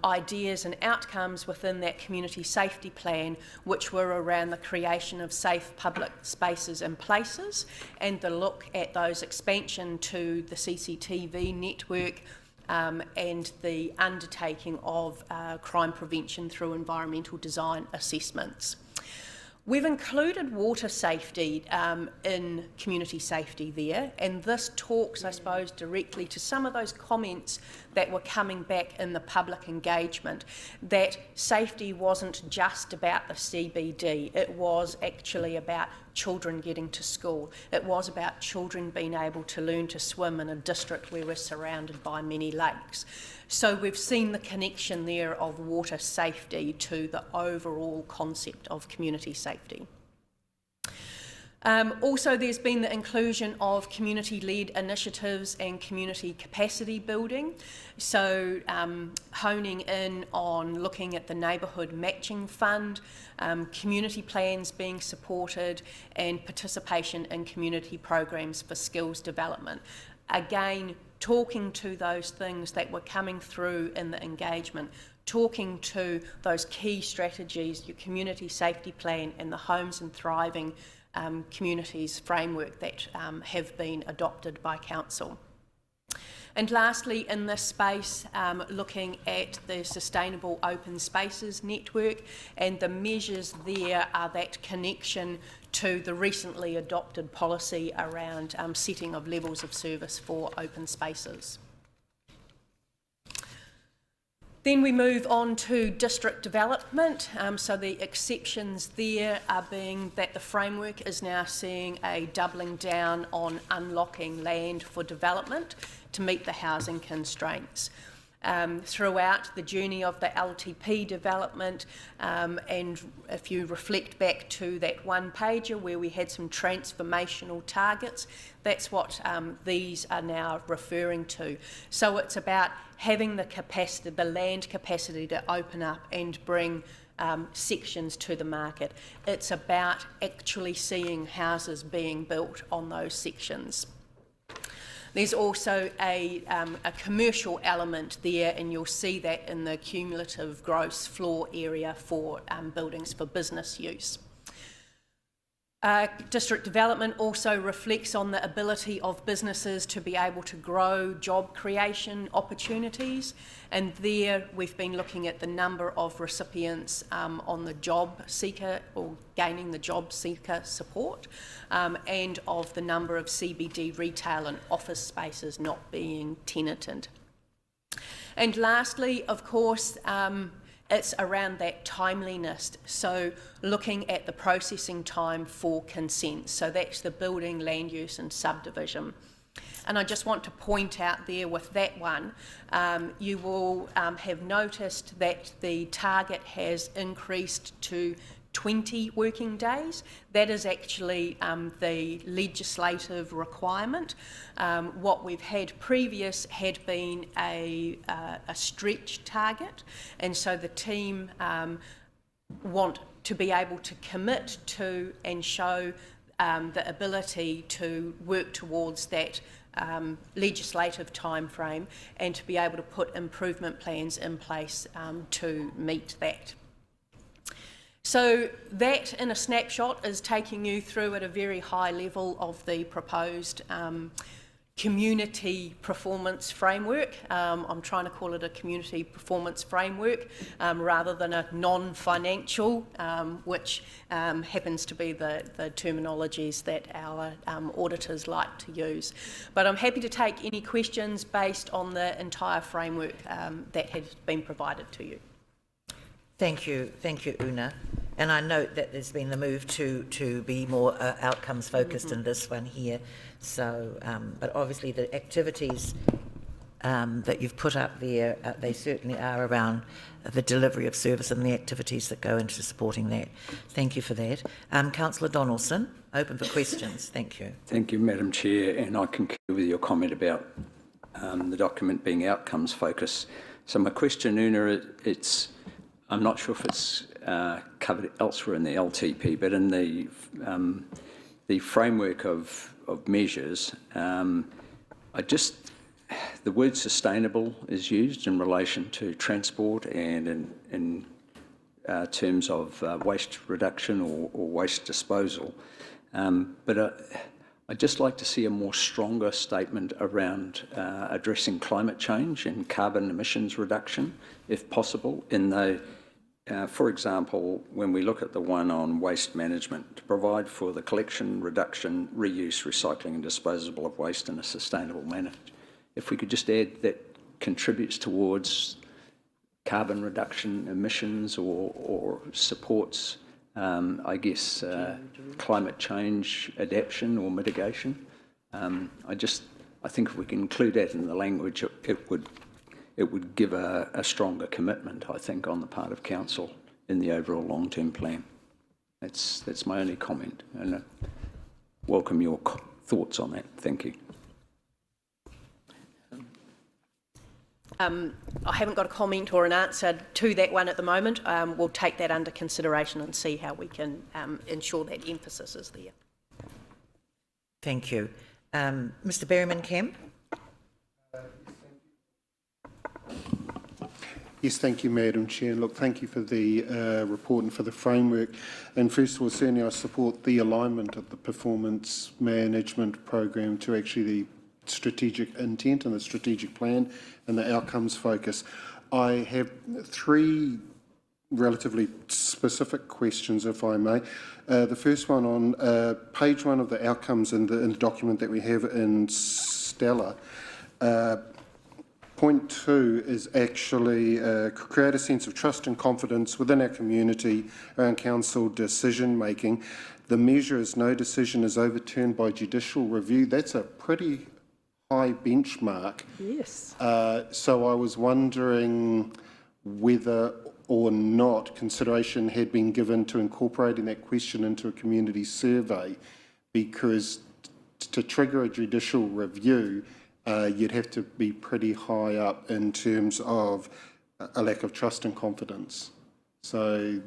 ideas and outcomes within that community safety plan, which were around the creation of safe public spaces and places and the look at those expansion to the CCTV network, and the undertaking of crime prevention through environmental design assessments. We've included water safety in community safety there, and this talks, I suppose, directly to some of those comments that were coming back in the public engagement, that safety wasn't just about the CBD, it was actually about children getting to school. It was about children being able to learn to swim in a district where we're surrounded by many lakes. So we've seen the connection there of water safety to the overall concept of community safety. Also, there's been the inclusion of community-led initiatives and community capacity building. So honing in on looking at the neighbourhood matching fund, community plans being supported, and participation in community programs for skills development. Again, talking to those things that were coming through in the engagement, talking to those key strategies, your community safety plan and the Homes and Thriving Communities framework that have been adopted by Council. And lastly, in this space, looking at the Sustainable Open Spaces Network, and the measures there are that connection to the recently adopted policy around setting of levels of service for open spaces. Then we move on to district development. So the exceptions there are being that the framework is now seeing a doubling down on unlocking land for development to meet the housing constraints. Throughout the journey of the LTP development, and if you reflect back to that one pager where we had some transformational targets, that's what these are now referring to. So it's about having the capacity, the land capacity to open up and bring sections to the market. It's about actually seeing houses being built on those sections. There's also a commercial element there, and you'll see that in the cumulative gross floor area for buildings for business use. District development also reflects on the ability of businesses to be able to grow job creation opportunities, and there we've been looking at the number of recipients on the job seeker or gaining the job seeker support, and of the number of CBD retail and office spaces not being tenanted. And lastly, of course, it's around that timeliness, so looking at the processing time for consent. So that's the building, land use and subdivision. And I just want to point out there with that one, you will have noticed that the target has increased to 20 working days. That is actually the legislative requirement. What we've had previous had been a stretch target, and so the team want to be able to commit to and show the ability to work towards that legislative time frame, and to be able to put improvement plans in place to meet that. So that, in a snapshot, is taking you through at a very high level of the proposed community performance framework. I'm trying to call it a community performance framework rather than a non-financial, which happens to be the terminologies that our auditors like to use. But I'm happy to take any questions based on the entire framework that has been provided to you. Thank you, Una. And I note that there's been the move to be more outcomes focused in this one here. So, but obviously the activities that you've put up there, they certainly are around the delivery of service and the activities that go into supporting that. Thank you for that. Councillor Donaldson, open for questions. Thank you. Thank you, Madam Chair, and I concur with your comment about the document being outcomes focused. So my question, Una, I'm not sure if it's covered elsewhere in the LTP, but in the framework of measures, the word sustainable is used in relation to transport and in terms of waste reduction or waste disposal. But I'd just like to see a more stronger statement around addressing climate change and carbon emissions reduction, if possible, in the for example, when we look at the one on waste management, to provide for the collection, reduction, reuse, recycling and disposal of waste in a sustainable manner. If we could just add that contributes towards carbon reduction emissions or supports, I guess, climate change adaptation or mitigation. I think if we can include that in the language, it would give a stronger commitment, I think, on the part of Council in the overall long-term plan. That's my only comment, and I welcome your thoughts on that. Thank you. I haven't got a comment or an answer to that one at the moment. We'll take that under consideration and see how we can ensure that emphasis is there. Thank you. Mr. Berryman-Kemp. Yes, thank you, Madam Chair. Look, thank you for the report and for the framework. And first of all, certainly I support the alignment of the performance management program to actually the strategic intent and the strategic plan and the outcomes focus. I have three relatively specific questions, if I may. The first one on page 1 of the outcomes in the document that we have in Stella. Point 2 is actually create a sense of trust and confidence within our community around council decision making. The measure is no decision is overturned by judicial review. That's a pretty high benchmark. Yes. So I was wondering whether or not consideration had been given to incorporating that question into a community survey, because to trigger a judicial review, you'd have to be pretty high up in terms of a lack of trust and confidence. So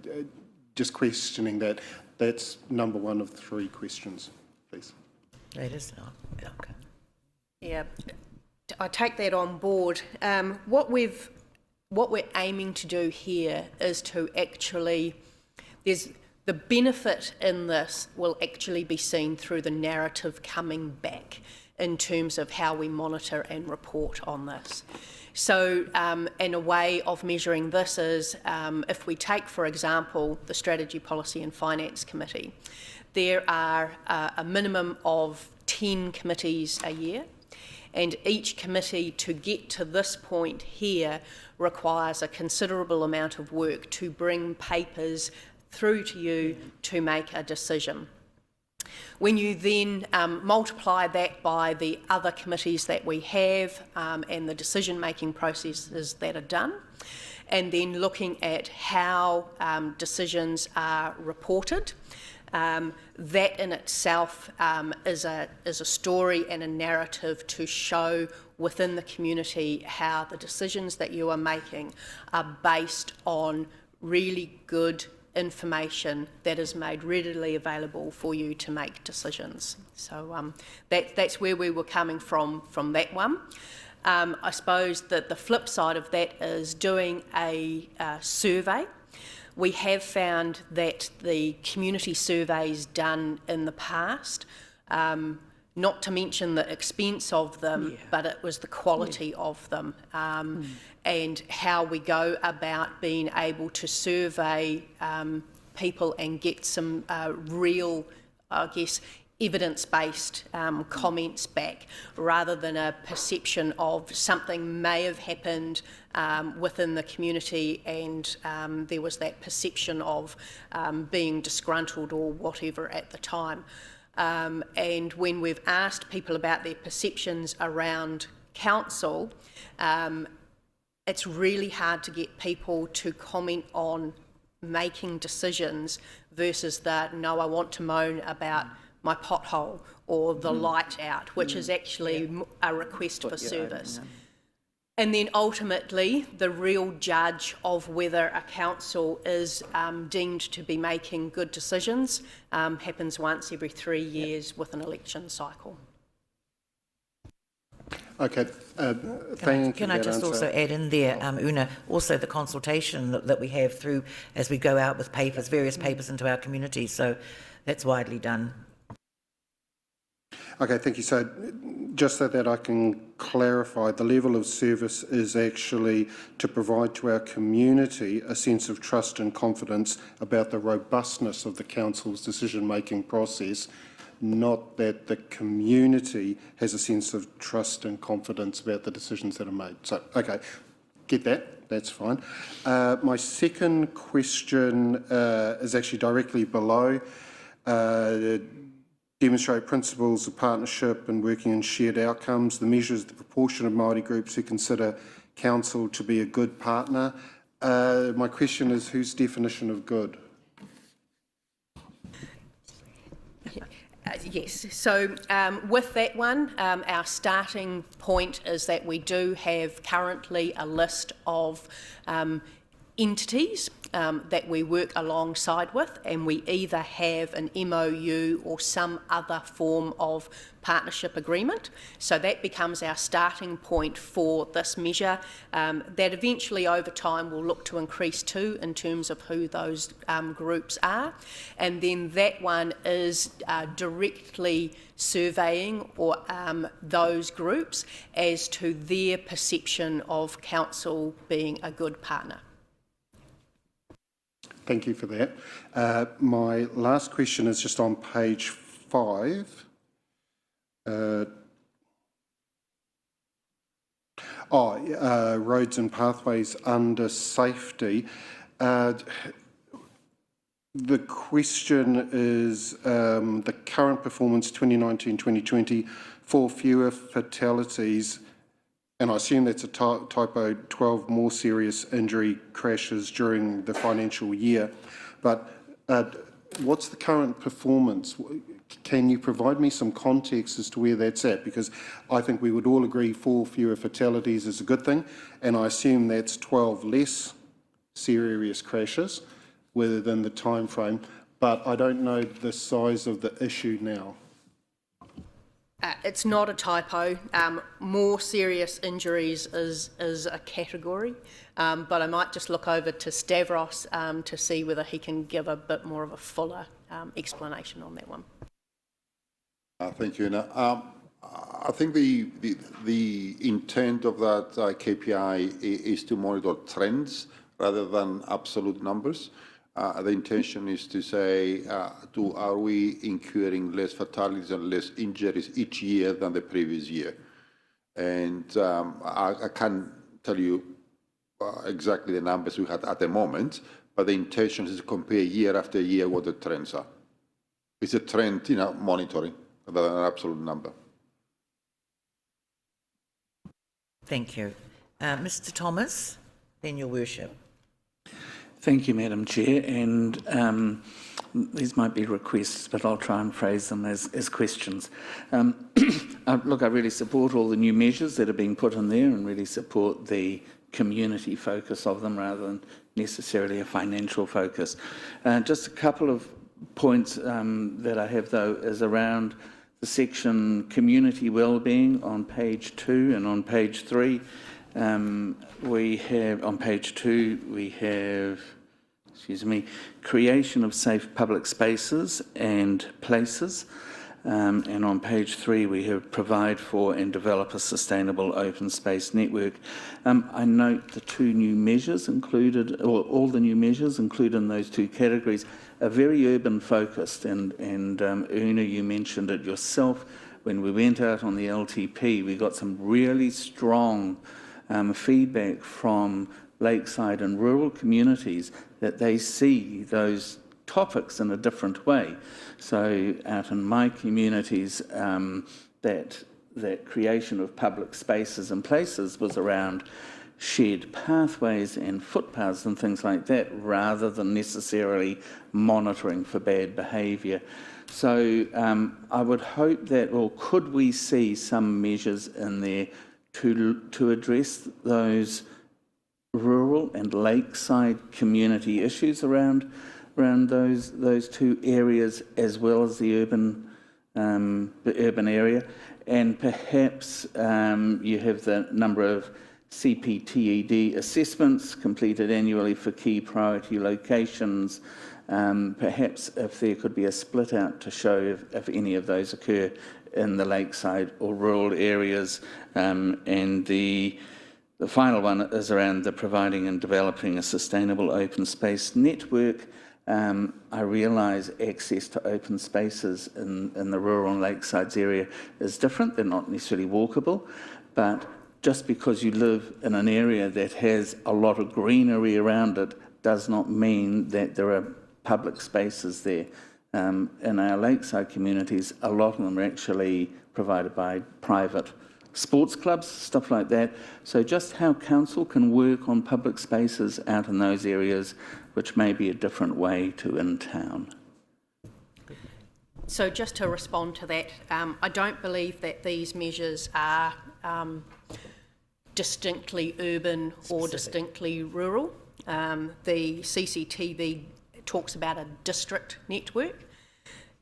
just questioning that. That's number 1 of 3 questions, please. That is not outcome. Yeah, I take that on board. What we're aiming to do here is to actually, the benefit in this will actually be seen through the narrative coming back in terms of how we monitor and report on this. So, and a way of measuring this is, if we take, for example, the Strategy, Policy and Finance Committee, there are a minimum of 10 committees a year, and each committee to get to this point here requires a considerable amount of work to bring papers through to you to make a decision. When you then multiply that by the other committees that we have and the decision-making processes that are done, and then looking at how decisions are reported, that in itself is a story and a narrative to show within the community how the decisions that you are making are based on really good information that is made readily available for you to make decisions. So that's where we were coming from that one. I suppose that the flip side of that is doing a survey. We have found that the community surveys done in the past not to mention the expense of them, but it was the quality of them, and how we go about being able to survey people and get some real, I guess, evidence-based comments back, rather than a perception of something may have happened within the community, and there was that perception of being disgruntled or whatever at the time. And when we've asked people about their perceptions around council, it's really hard to get people to comment on making decisions versus the, no, I want to moan about my pothole or the light out, which is actually a request for service. And then ultimately, the real judge of whether a council is deemed to be making good decisions happens once every 3 years with an election cycle. Okay, thank you. Can I just also add in there, Una, also the consultation that we have through as we go out with papers, various papers into our community, so that's widely done. Okay, thank you. So just so that I can clarify, the level of service is actually to provide to our community a sense of trust and confidence about the robustness of the council's decision-making process, not that the community has a sense of trust and confidence about the decisions that are made. So, okay, get that. That's fine. My second question is actually directly below. Demonstrate principles of partnership and working in shared outcomes. The measures the proportion of Māori groups who consider council to be a good partner. My question is, whose definition of good? Yes, so with that one, our starting point is that we do have currently a list of entities that we work alongside with, and we either have an MOU or some other form of partnership agreement. So that becomes our starting point for this measure. That eventually over time will look to increase too in terms of who those groups are. And then that one is directly surveying or those groups as to their perception of council being a good partner. Thank you for that. My last question is just on page 5. Roads and pathways under safety. The question is the current performance 2019-2020, 4 fewer fatalities, and I assume that's a typo, 12 more serious injury crashes during the financial year. But what's the current performance? Can you provide me some context as to where that's at? Because I think we would all agree 4 fewer fatalities is a good thing, and I assume that's 12 less serious crashes within the time frame, but I don't know the size of the issue now. It's not a typo. More serious injuries is a category, but I might just look over to Stavros to see whether he can give a bit more of a fuller explanation on that one. Thank you, Una. I think the intent of that KPI is to monitor trends rather than absolute numbers. The intention is to say, are we incurring less fatalities and less injuries each year than the previous year? And I can't tell you exactly the numbers we had at the moment, but the intention is to compare year after year what the trends are. It's a trend, monitoring rather than an absolute number. Thank you. Mr. Thomas, then your worship. Thank you, Madam Chair, and these might be requests, but I'll try and phrase them as questions. Look, I really support all the new measures that are being put in there and really support the community focus of them rather than necessarily a financial focus. Just a couple of points that I have, though, is around the section community wellbeing on page 2 and on page 3. We have, on page 2, we have, creation of safe public spaces and places. And on page 3, we have provide for and develop a sustainable open space network. I note the 2 new measures included, or all the new measures included in those 2 categories, are very urban focused. And Una, you mentioned it yourself. When we went out on the LTP, we got some really strong feedback from lakeside and rural communities that they see those topics in a different way. So out in my communities, that creation of public spaces and places was around shared pathways and footpaths and things like that, rather than necessarily monitoring for bad behaviour. So I would hope that, or could we see some measures in there to address those rural and lakeside community issues around those 2 areas, as well as the urban area, and perhaps you have the number of CPTED assessments completed annually for key priority locations. Perhaps if there could be a split out to show if any of those occur in the lakeside or rural areas, and the final one is around the providing and developing a sustainable open space network. I realise access to open spaces in the rural and lakesides area is different. They're not necessarily walkable, but just because you live in an area that has a lot of greenery around it does not mean that there are public spaces there. In our lakeside communities, a lot of them are actually provided by private sports clubs, stuff like that. So just how council can work on public spaces out in those areas, which may be a different way to in town. So just to respond to that, I don't believe that these measures are distinctly urban or distinctly rural. The CCTV talks about a district network.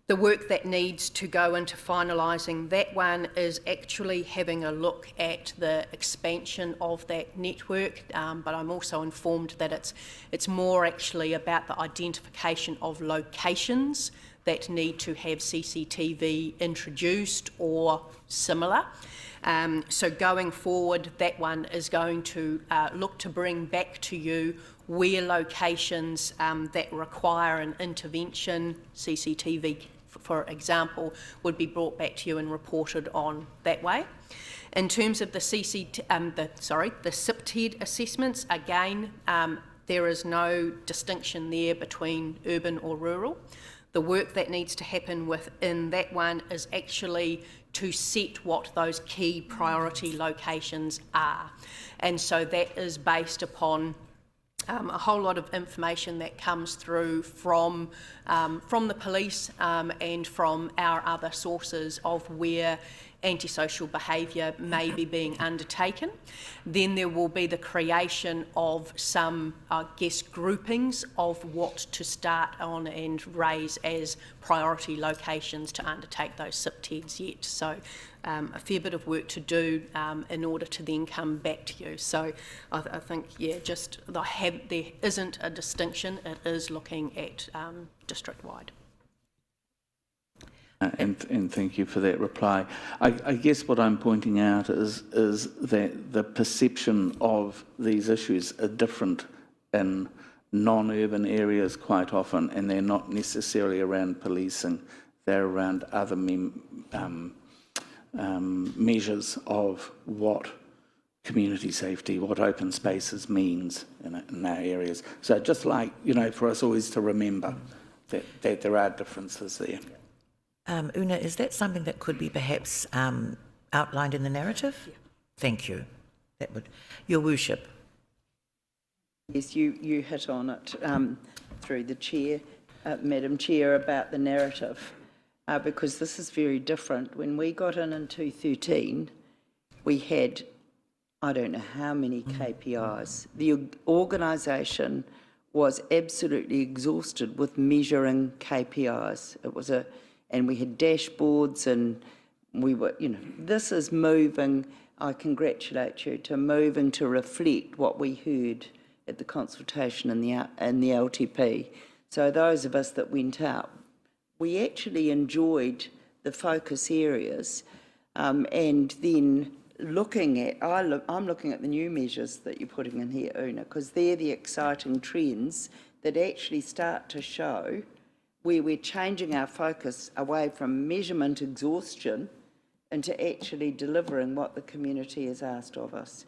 The work that needs to go into finalising that one is actually having a look at the expansion of that network, but I'm also informed that it's more actually about the identification of locations that need to have CCTV introduced or similar. So going forward, that one is going to look to bring back to you where locations that require an intervention, CCTV for example, would be brought back to you and reported on that way. In terms of the SIPTED assessments, again, there is no distinction there between urban or rural. The work that needs to happen within that one is actually to set what those key priority locations are. And so that is based upon a whole lot of information that comes through from the police and from our other sources of where antisocial behaviour may be being undertaken. Then there will be the creation of some, groupings of what to start on and raise as priority locations to undertake those SIPTEDs yet. So a fair bit of work to do in order to then come back to you. So I think, yeah, just there isn't a distinction. It is looking at district-wide. And thank you for that reply. I guess what I'm pointing out is that the perception of these issues are different in non-urban areas quite often, and they're not necessarily around policing. They're around other measures of what community safety, what open spaces means in our areas. So just like, for us always to remember that there are differences there. Una, is that something that could be perhaps outlined in the narrative? Yeah. Thank you. That would, Your Worship. Yes, you hit on it through the chair, Madam Chair, about the narrative, because this is very different. When we got in 2013, we had, I don't know how many KPIs. The organisation was absolutely exhausted with measuring KPIs. It was and we had dashboards, and we were, this is moving. I congratulate you to moving to reflect what we heard at the consultation in the LTP. So those of us that went out, we actually enjoyed the focus areas, and then looking at, I'm looking at the new measures that you're putting in here, Una, because they're the exciting trends that actually start to show where we're changing our focus away from measurement exhaustion into actually delivering what the community has asked of us.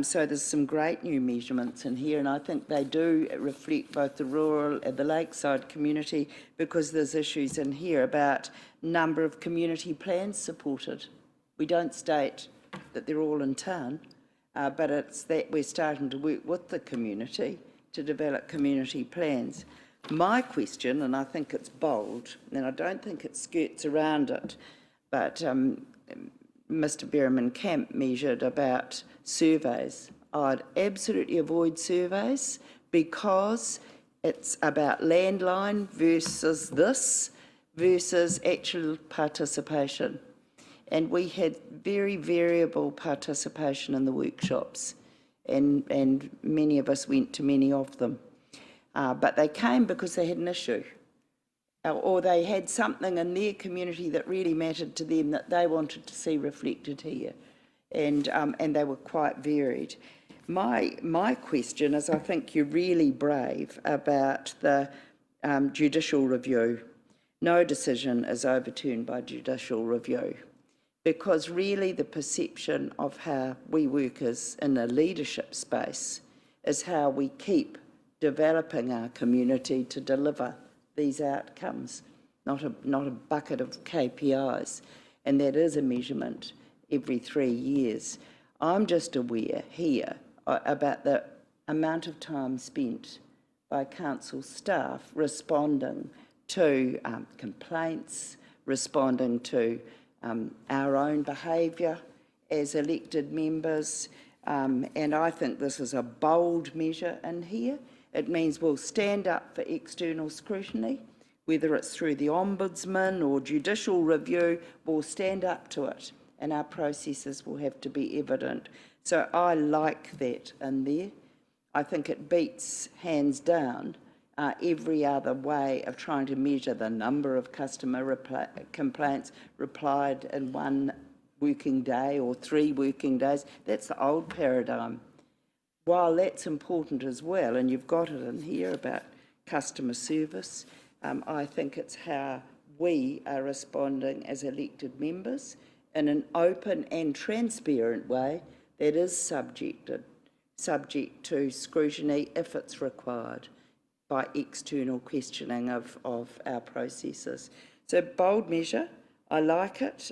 So there's some great new measurements in here, and I think they do reflect both the rural and the lakeside community, because there's issues in here about number of community plans supported. We don't state that they're all in town, but it's that we're starting to work with the community to develop community plans. My question, and I think it's bold, and I don't think it skirts around it, but Mr. Berriman-Camp measured about surveys. I'd absolutely avoid surveys because it's about landline versus this versus actual participation. And we had very variable participation in the workshops, and many of us went to many of them. But they came because they had an issue, or they had something in their community that really mattered to them that they wanted to see reflected here, and they were quite varied. My question is, I think you're really brave about the judicial review. No decision is overturned by judicial review, because really the perception of how we work as in a leadership space is how we keep developing our community to deliver these outcomes, not a bucket of KPIs, and that is a measurement every 3 years. I'm just aware here about the amount of time spent by council staff responding to complaints, responding to our own behaviour as elected members, and I think this is a bold measure in here. It means we'll stand up for external scrutiny, whether it's through the Ombudsman or judicial review, we'll stand up to it, and our processes will have to be evident. So I like that in there. I think it beats, hands down, every other way of trying to measure the number of customer complaints replied in 1 working day or 3 working days. That's the old paradigm. While that's important as well, and you've got it in here about customer service, I think it's how we are responding as elected members in an open and transparent way that is subject to scrutiny if it's required by external questioning of our processes. So bold measure, I like it.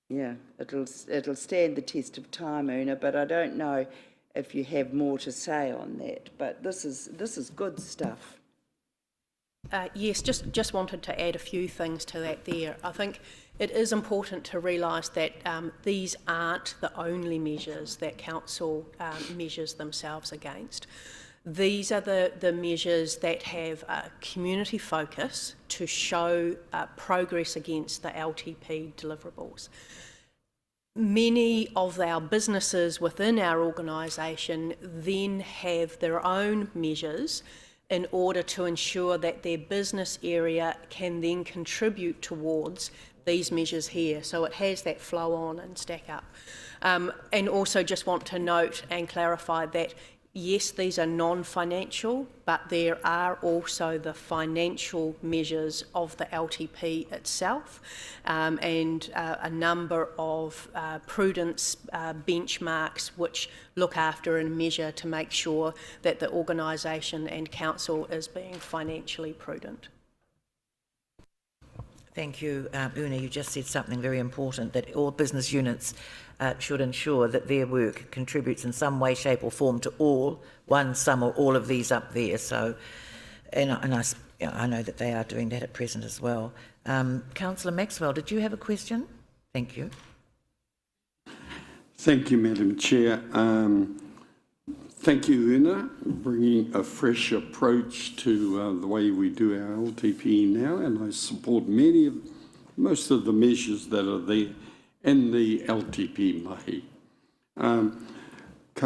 Yeah, it'll stand the test of time, Una, but I don't know if you have more to say on that, but this is good stuff. Yes, just wanted to add a few things to that there. I think it is important to realise that these aren't the only measures that council measures themselves against. These are the measures that have a community focus to show progress against the LTP deliverables. Many of our businesses within our organisation then have their own measures in order to ensure that their business area can then contribute towards these measures here. So it has that flow on and stack up. And also just want to note and clarify that yes, these are non-financial, but there are also the financial measures of the LTP itself, and a number of prudence benchmarks which look after and measure to make sure that the organisation and council is being financially prudent. Thank you, Una. You just said something very important, that all business units should ensure that their work contributes in some way, shape or form to all, one, some or all of these up there. So, and I know that they are doing that at present as well. Councillor Maxwell, did you have a question? Thank you. Thank you, Madam Chair. Thank you, Una, bringing a fresh approach to the way we do our LTP now, and I support most of the measures that are there in the LTP mahi.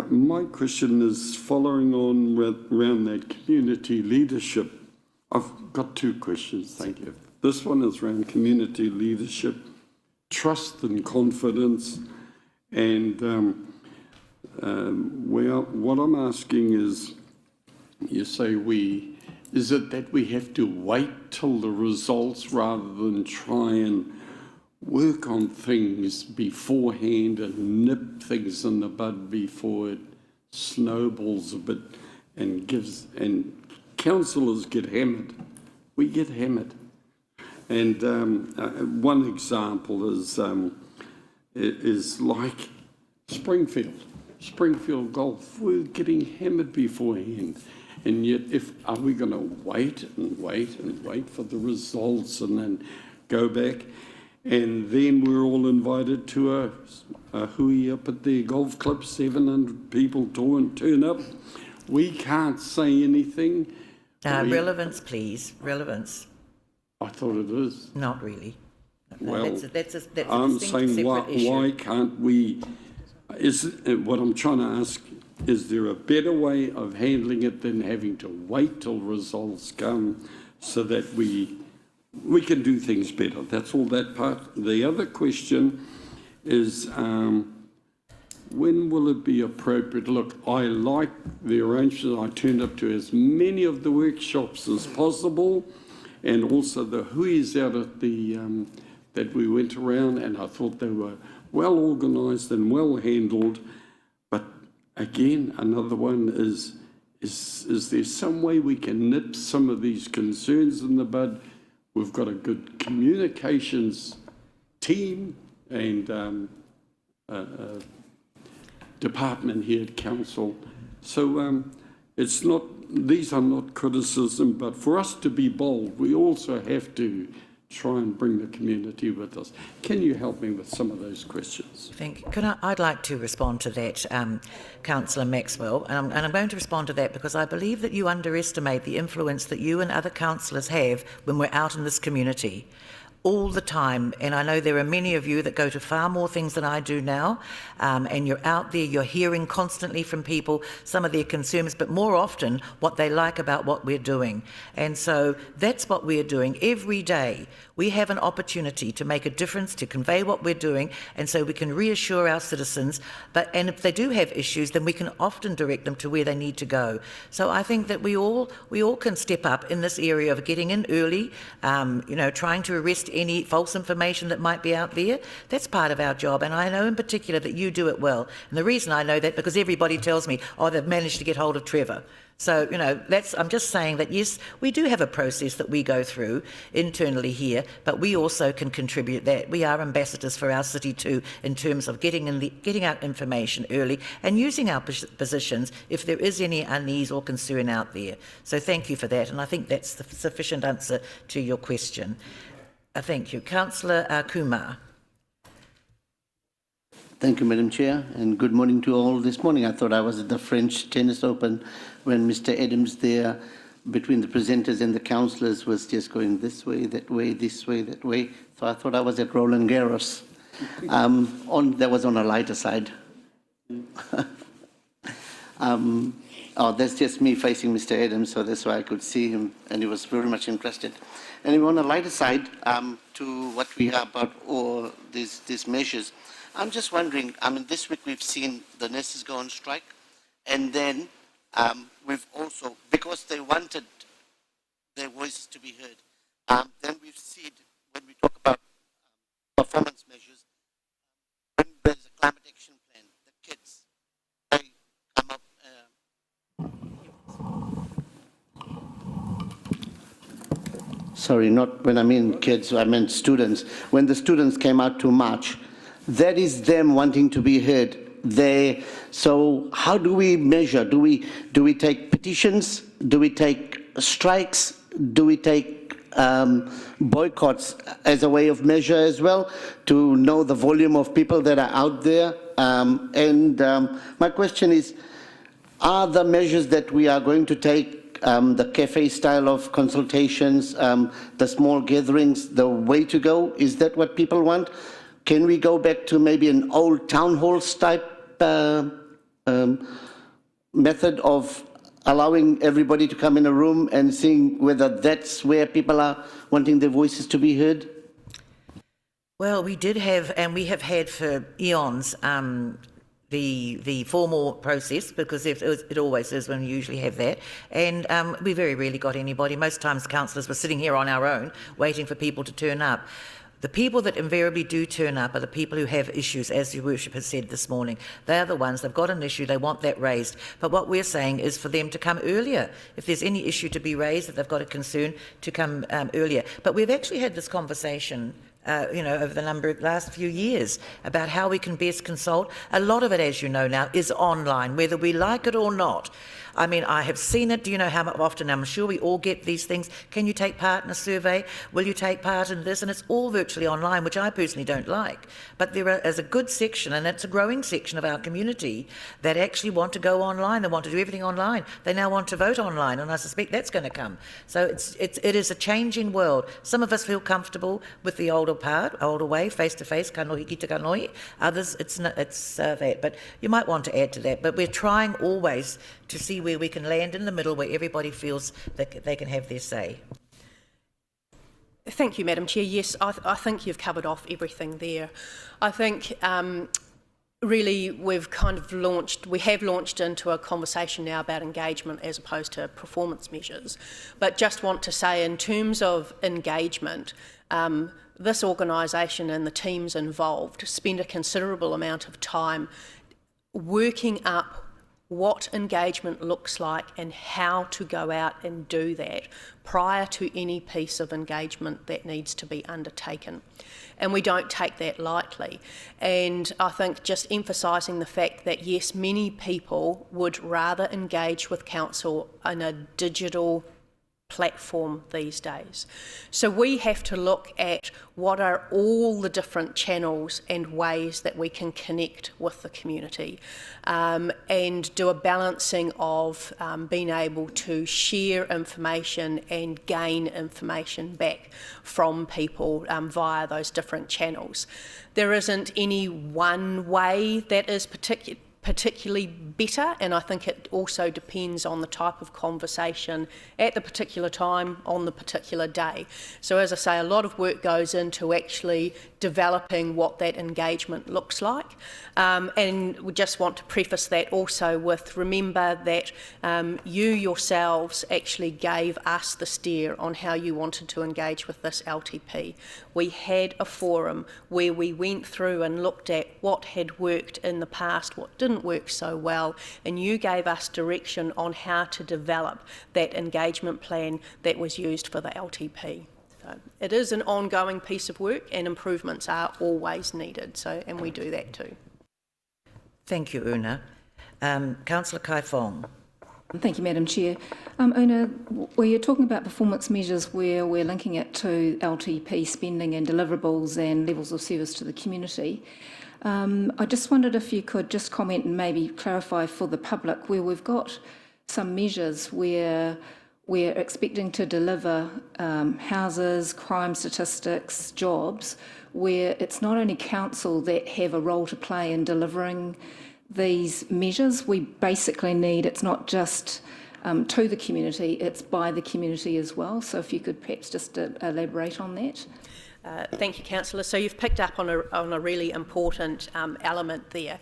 My question is following on around that community leadership. I've got 2 questions, thank you. This one is around community leadership, trust and confidence, and what I'm asking is, you say is it that we have to wait till the results rather than try and work on things beforehand and nip things in the bud before it snowballs a bit and councillors get hammered. We get hammered. And one example is like Springfield Golf. We're getting hammered beforehand. And yet, are we going to wait and wait and wait for the results and then go back? And then we're all invited to a hui up at the golf club, 700 people turn up. We can't say anything. Relevance, please. Relevance. I thought it is. Not really. Well, that's a I'm distinct saying issue. why can't we, what I'm trying to ask, is there a better way of handling it than having to wait till results come so that we can do things better? That's all that part. The other question is, when will it be appropriate? Look, I like the arrangement. I turned up to as many of the workshops as possible, and also the hui's out at the that we went around, and I thought they were well organised and well handled. But again, another one is there some way we can nip some of these concerns in the bud? We've got a good communications team and department here at council. So it's not, these are not criticism, but for us to be bold, we also have to try and bring the community with us. Can you help me with some of those questions? Thank you. I'd like to respond to that, Councillor Maxwell, and I'm going to respond to that because I believe that you underestimate the influence that you and other councillors have when we're out in this community. All the time, and I know there are many of you that go to far more things than I do now, and you're out there, you're hearing constantly from people some of their concerns, but more often what they like about what we're doing. And so that's what we're doing every day. We have an opportunity to make a difference, to convey what we're doing, and so we can reassure our citizens, and if they do have issues, then we can often direct them to where they need to go. So I think that we all can step up in this area of getting in early, trying to arrest any false information that might be out there. That's part of our job, and I know in particular that you do it well. And the reason I know that because everybody tells me, oh, they've managed to get hold of Trevor. So, I'm just saying that, yes, we do have a process that we go through internally here, but we also can contribute that. We are ambassadors for our city too, in terms of getting out information early and using our positions if there is any unease or concern out there. So thank you for that, and I think that's the sufficient answer to your question. Thank you. Councillor Kumar. Thank you, Madam Chair, and good morning to all. This morning I thought I was at the French Tennis Open when Mr. Adams there, between the presenters and the councillors, was just going this way, that way, this way, that way. So I thought I was at Roland Garros. That was on a lighter side. That's just me facing Mr. Adams, so that's why I could see him, and he was very much interested. And on a lighter side, to what we have about all these measures, I'm just wondering, this week we've seen the nurses go on strike, and then we've also, because they wanted their voices to be heard, then we've seen, when we talk about performance measures, when there's a climate action plan, the kids, they come up. Sorry, not when I mean kids, I meant students. When the students came out to march, that is them wanting to be heard. So how do we measure? Do we take petitions? Do we take strikes? Do we take boycotts as a way of measure as well, to know the volume of people that are out there? My question is, are the measures that we are going to take, the cafe style of consultations, the small gatherings, the way to go? Is that what people want? Can we go back to maybe an old town halls type method of allowing everybody to come in a room and seeing whether that's where people are wanting their voices to be heard? Well, we did have, and we have had for eons, the formal process, because it always is when we usually have that, and we very rarely got anybody. Most times councillors were sitting here on our own waiting for people to turn up. The people that invariably do turn up are the people who have issues, as your worship has said this morning. They are the ones, they've got an issue, they want that raised. But what we're saying is for them to come earlier. If there's any issue to be raised, if they've got a concern, to come earlier. But we've actually had this conversation over the last few years about how we can best consult. A lot of it, as you know now, is online, whether we like it or not. I mean, I have seen it. Do you know how often? I'm sure we all get these things. Can you take part in a survey? Will you take part in this? And it's all virtually online, which I personally don't like. But there is a good section, and it's a growing section of our community, that actually want to go online. They want to do everything online. They now want to vote online, and I suspect that's going to come. So it is a changing world. Some of us feel comfortable with the older way, face-to-face, kanohi ki te kanohi. Others, it's that. But you might want to add to that. But we're trying always to see where we can land in the middle, where everybody feels that they can have their say. Thank you, Madam Chair. Yes, I think you've covered off everything there. I think really we have launched into a conversation now about engagement as opposed to performance measures. But just want to say, in terms of engagement, this organisation and the teams involved spend a considerable amount of time working up what engagement looks like and how to go out and do that prior to any piece of engagement that needs to be undertaken. And we don't take that lightly. And I think just emphasising the fact that, yes, many people would rather engage with council in a digital platform these days. So we have to look at what are all the different channels and ways that we can connect with the community, and do a balancing of being able to share information and gain information back from people via those different channels. There isn't any one way that is particularly better, and I think it also depends on the type of conversation at the particular time on the particular day. So as I say, a lot of work goes into actually developing what that engagement looks like, and we just want to preface that also with, remember that you yourselves actually gave us the steer on how you wanted to engage with this LTP. We had a forum where we went through and looked at what had worked in the past, what didn't work so well, and you gave us direction on how to develop that engagement plan that was used for the LTP. So it is an ongoing piece of work, and improvements are always needed, and we do that too. Thank you, Una. Councillor Kai Fong. Thank you, Madam Chair. Una, where you're talking about performance measures where we're linking it to LTP spending and deliverables and levels of service to the community, I just wondered if you could just comment and maybe clarify for the public where we've got some measures where we're expecting to deliver houses, crime statistics, jobs, where it's not only council that have a role to play in delivering these measures. We basically need, it's not just to the community, it's by the community as well. So if you could perhaps just elaborate on that. Thank you, Councillor. So you've picked up on a really important element there,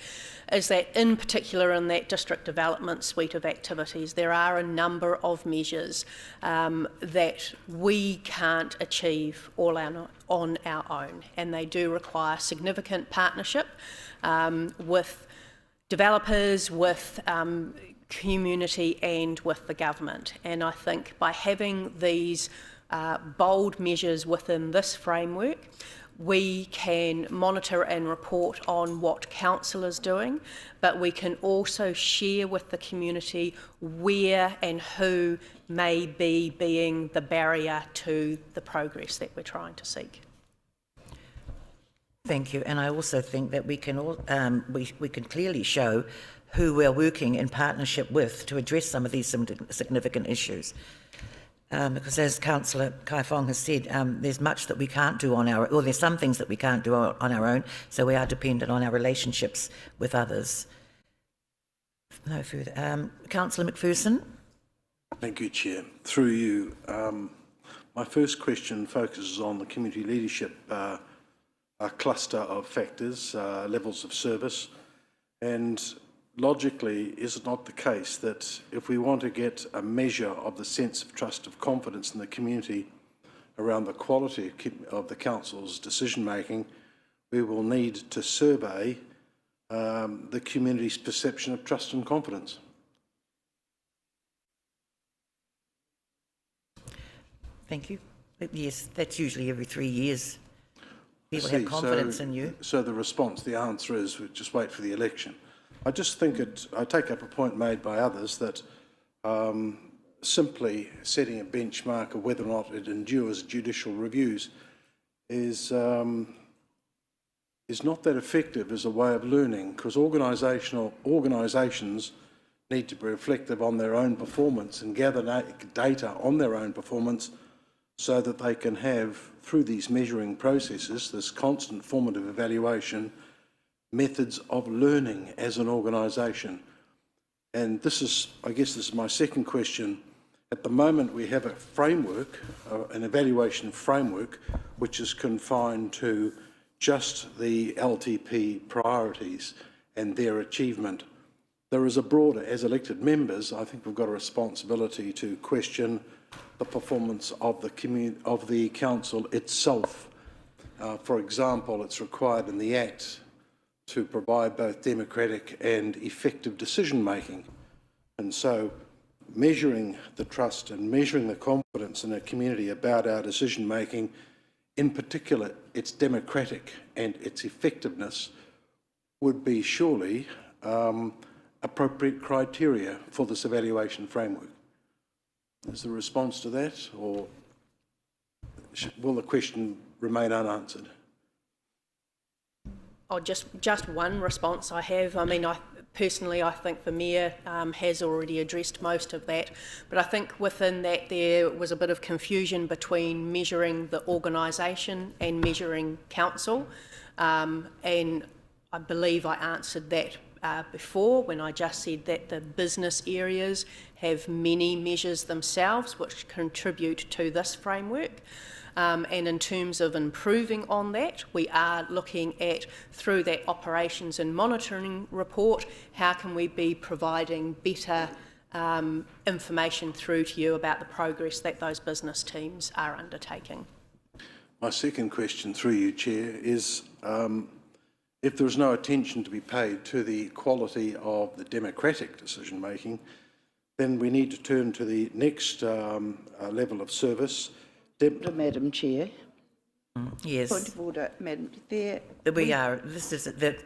is that in particular in that district development suite of activities, there are a number of measures that we can't achieve all on our own, and they do require significant partnership with developers, with community and with the government. And I think by having these bold measures within this framework, we can monitor and report on what council is doing, but we can also share with the community where and who may be being the barrier to the progress that we're trying to seek. Thank you. And I also think that we can all we can clearly show who we're working in partnership with to address some of these significant issues. Because as Councillor Kai Fong has said, there's much that we can't do on our own, or there's some things that we can't do on our own, so we are dependent on our relationships with others. No further. Councillor McPherson. Thank you, Chair. Through you, my first question focuses on the community leadership cluster of factors, levels of service, and logically, is it not the case that if we want to get a measure of the sense of trust, of confidence in the community around the quality of the council's decision-making, we will need to survey the community's perception of trust and confidence? Thank you. Yes, that's usually every 3 years. People have confidence in you. So the response, the answer is, we just wait for the election. I just think I take up a point made by others that simply setting a benchmark of whether or not it endures judicial reviews is not that effective as a way of learning, because organisations need to be reflective on their own performance and gather data on their own performance so that they can have, through these measuring processes, this constant formative evaluation, methods of learning as an organisation. And this is, I guess this is my second question. At the moment we have a framework, an evaluation framework, which is confined to just the LTP priorities and their achievement. There is a broader, as elected members, I think we've got a responsibility to question the performance of the council itself. For example, it's required in the Act to provide both democratic and effective decision-making. And so measuring the trust and measuring the confidence in a community about our decision-making, in particular its democratic and its effectiveness, would be surely appropriate criteria for this evaluation framework. Is the response to that, or will the question remain unanswered? Oh, just one response I have. I mean, personally, I think the Mayor has already addressed most of that, but I think within that there was a bit of confusion between measuring the organisation and measuring council, and I believe I answered that before when I just said that the business areas have many measures themselves which contribute to this framework. And in terms of improving on that, we are looking at, through that operations and monitoring report, how can we be providing better information through to you about the progress that those business teams are undertaking. My second question through you, Chair, is if there is no attention to be paid to the quality of the democratic decision-making, then we need to turn to the next level of service. Madam Chair. Yes. Point of order, Madam. The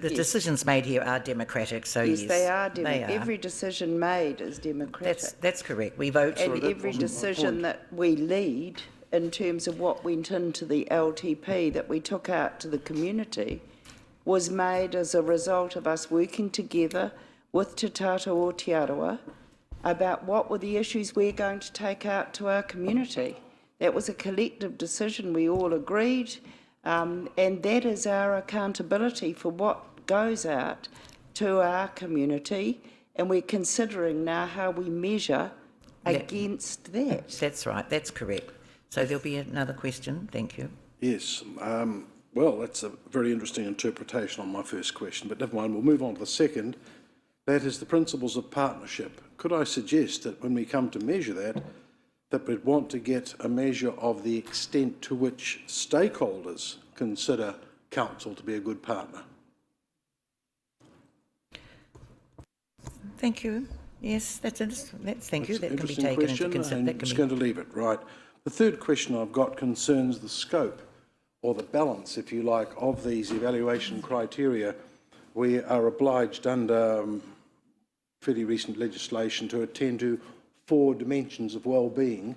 decisions made here are democratic, so yes. Yes, they are democratic. Every decision made is democratic. That's correct. We vote. And every decision that we lead in terms of what went into the LTP that we took out to the community was made as a result of us working together with Te Tata o Te Arawa about what were the issues we're going to take out to our community. That was a collective decision, we all agreed, and that is our accountability for what goes out to our community, and we're considering now how we measure against that. That's right, that's correct. So there'll be another question, thank you. Yes, well, that's a very interesting interpretation on my first question, but never mind, we'll move on to the second. That is the principles of partnership. Could I suggest that when we come to measure that we'd want to get a measure of the extent to which stakeholders consider council to be a good partner? Thank you. Yes, thank you. That can be taken into consideration. I'm just going to leave it, right. The third question I've got concerns the scope, or the balance, if you like, of these evaluation criteria. We are obliged under fairly recent legislation to attend to 4 dimensions of well-being.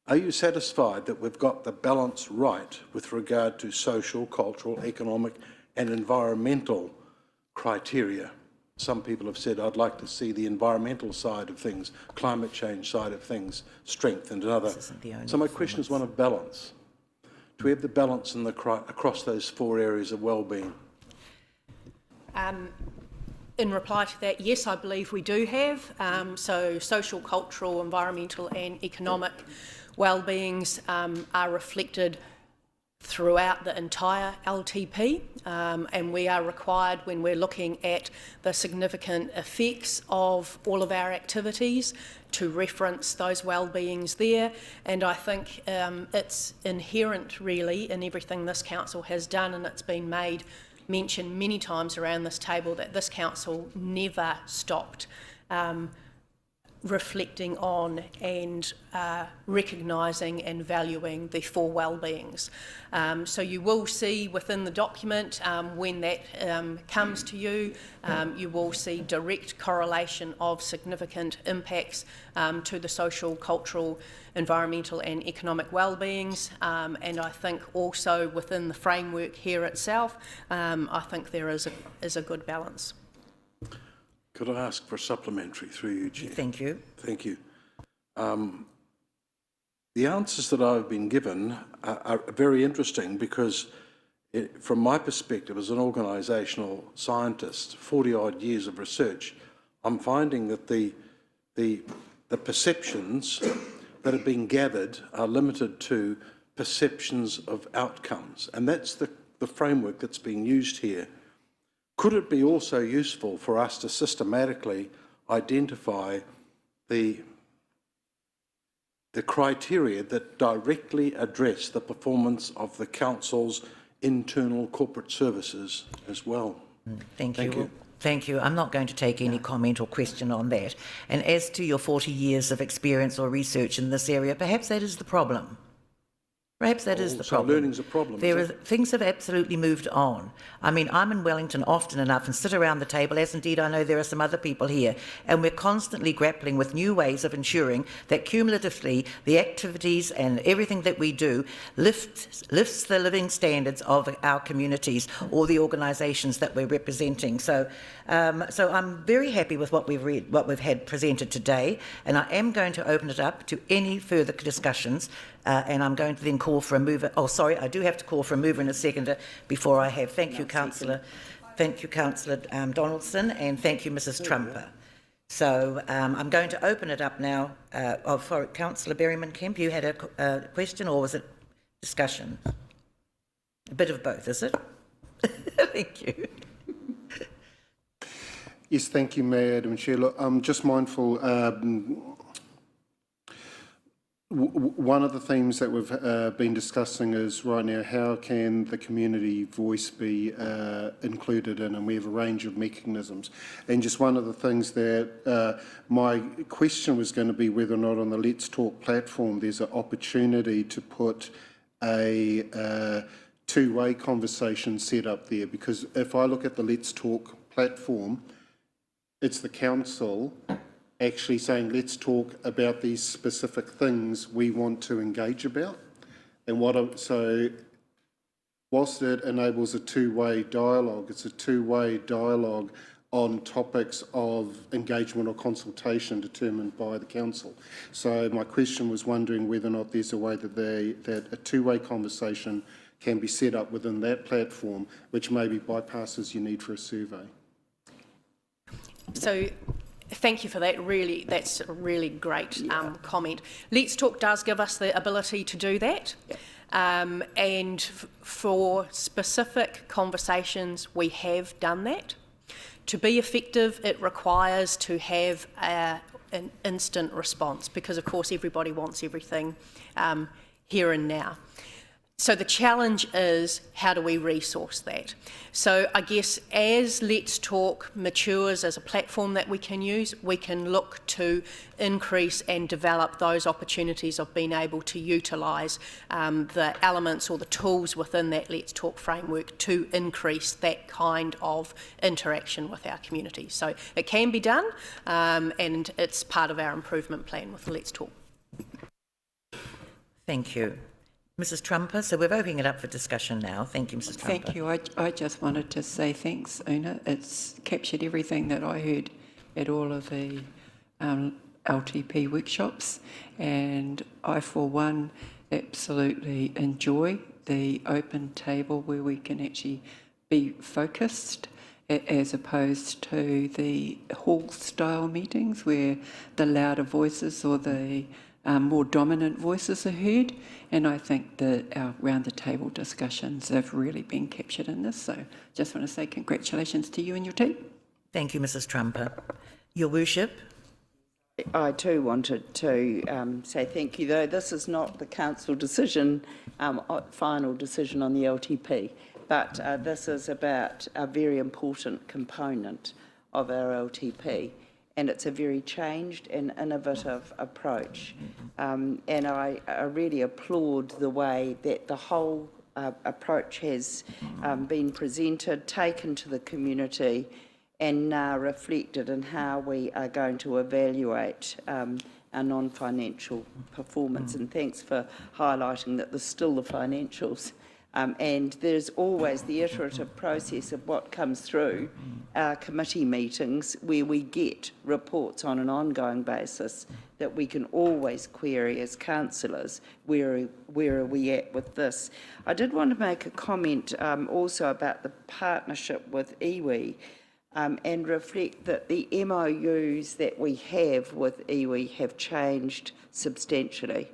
Are you satisfied that we've got the balance right with regard to social, cultural, economic and environmental criteria? Some people have said, I'd like to see the environmental side of things, climate change side of things strengthened and other. So my question is one of balance. Do we have the balance in across those 4 areas of well-being? in reply to that, yes, I believe we do have. So social, cultural, environmental and economic well-beings are reflected throughout the entire LTP, and we are required, when we're looking at the significant effects of all of our activities, to reference those well-beings there. And I think it's inherent really in everything this council has done, and it's been mentioned many times around this table, that this council never stopped reflecting on and recognising and valuing the four well-beings. So you will see within the document, when that comes to you, you will see direct correlation of significant impacts to the social, cultural, environmental and economic well-beings, and I think also within the framework here itself, I think there is a good balance. Could I ask for a supplementary through you, Chair? Thank you. Thank you. The answers that I've been given are very interesting because, from my perspective as an organisational scientist, 40-odd years of research, I'm finding that the perceptions that have been gathered are limited to perceptions of outcomes, and that's the framework that's being used here. Could it be also useful for us to systematically identify the criteria that directly address the performance of the council's internal corporate services as well? Thank you. Thank you. I'm not going to take any comment or question on that. And as to your 40 years of experience or research in this area, perhaps that is the problem. Perhaps that is the problem. So learning's a problem. Things have absolutely moved on. I mean, I'm in Wellington often enough and sit around the table, as indeed I know there are some other people here, and we're constantly grappling with new ways of ensuring that cumulatively the activities and everything that we do lifts the living standards of our communities or the organisations that we're representing. So I'm very happy with what we've had presented today, and I am going to open it up to any further discussions. And I'm going to then call for a mover. Oh, sorry, I do have to call for a mover and a seconder before I have. Thank you, Councillor. Thank you, Councillor Donaldson, and thank you, Mrs. Trumper. So I'm going to open it up now. For Councillor Berryman-Kemp, you had a question, or was it discussion? A bit of both, is it? Thank you. Yes, thank you, Madam Chair. Look, I'm just mindful. One of the themes that we've been discussing is right now, how can the community voice be included in, and we have a range of mechanisms. And just one of the things that my question was going to be whether or not on the Let's Talk platform there's an opportunity to put a two-way conversation set up there, because if I look at the Let's Talk platform, it's the council actually saying, let's talk about these specific things we want to engage about. And so whilst it enables a two-way dialogue, it's a two-way dialogue on topics of engagement or consultation determined by the council. So my question was wondering whether or not there's a way that a two-way conversation can be set up within that platform, which maybe bypasses your need for a survey. So thank you for that. Really, that's a really great comment. Let's Talk does give us the ability to do that. And for specific conversations, we have done that. To be effective, it requires to have an instant response, because, of course, everybody wants everything here and now. So the challenge is, how do we resource that? So I guess as Let's Talk matures as a platform that we can use, we can look to increase and develop those opportunities of being able to utilise the elements or the tools within that Let's Talk framework to increase that kind of interaction with our community. So it can be done, and it's part of our improvement plan with Let's Talk. Thank you. Mrs. Trumper, so we're opening it up for discussion now. Thank you, Mrs. Trumper. Thank you. I just wanted to say thanks, Una. It's captured everything that I heard at all of the LTP workshops, and I, for one, absolutely enjoy the open table where we can actually be focused as opposed to the hall-style meetings where the louder voices or the more dominant voices are heard. And I think that our round-the-table discussions have really been captured in this. So just want to say congratulations to you and your team. Thank you, Mrs. Trumper. Your Worship. I too wanted to say thank you, though this is not the council decision, final decision on the LTP, but this is about a very important component of our LTP, and it's a very changed and innovative approach. And I really applaud the way that the whole approach has been presented, taken to the community, and now reflected in how we are going to evaluate our non-financial performance. And thanks for highlighting that there's still the financials. And there's always the iterative process of what comes through our committee meetings where we get reports on an ongoing basis that we can always query as councillors, where are we at with this. I did want to make a comment also about the partnership with iwi. And reflect that the MOUs that we have with iwi have changed substantially.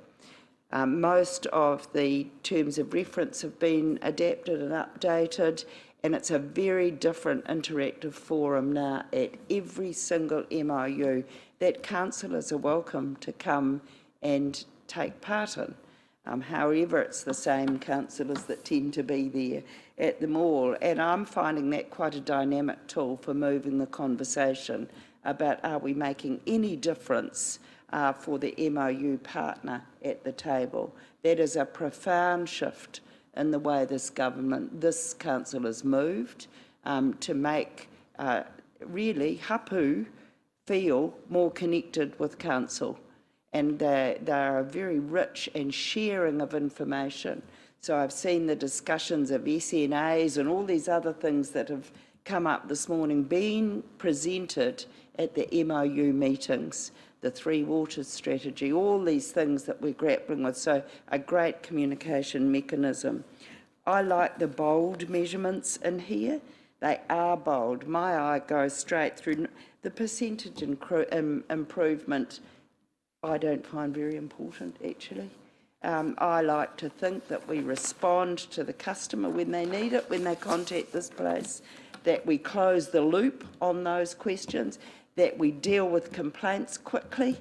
Most of the terms of reference have been adapted and updated, and it's a very different interactive forum now at every single MOU that councillors are welcome to come and take part in. However, it's the same councillors that tend to be there at them all, and I'm finding that quite a dynamic tool for moving the conversation about are we making any difference for the MOU partner at the table. That is a profound shift in the way this council has moved to make really hapu feel more connected with council. And they are very rich and sharing of information. So I've seen the discussions of SNAs and all these other things that have come up this morning being presented at the MOU meetings, the Three Waters strategy, all these things that we're grappling with. So a great communication mechanism. I like the bold measurements in here. They are bold. My eye goes straight through. The percentage improvement I don't find very important, actually. I like to think that we respond to the customer when they need it, when they contact this place, that we close the loop on those questions, that we deal with complaints quickly,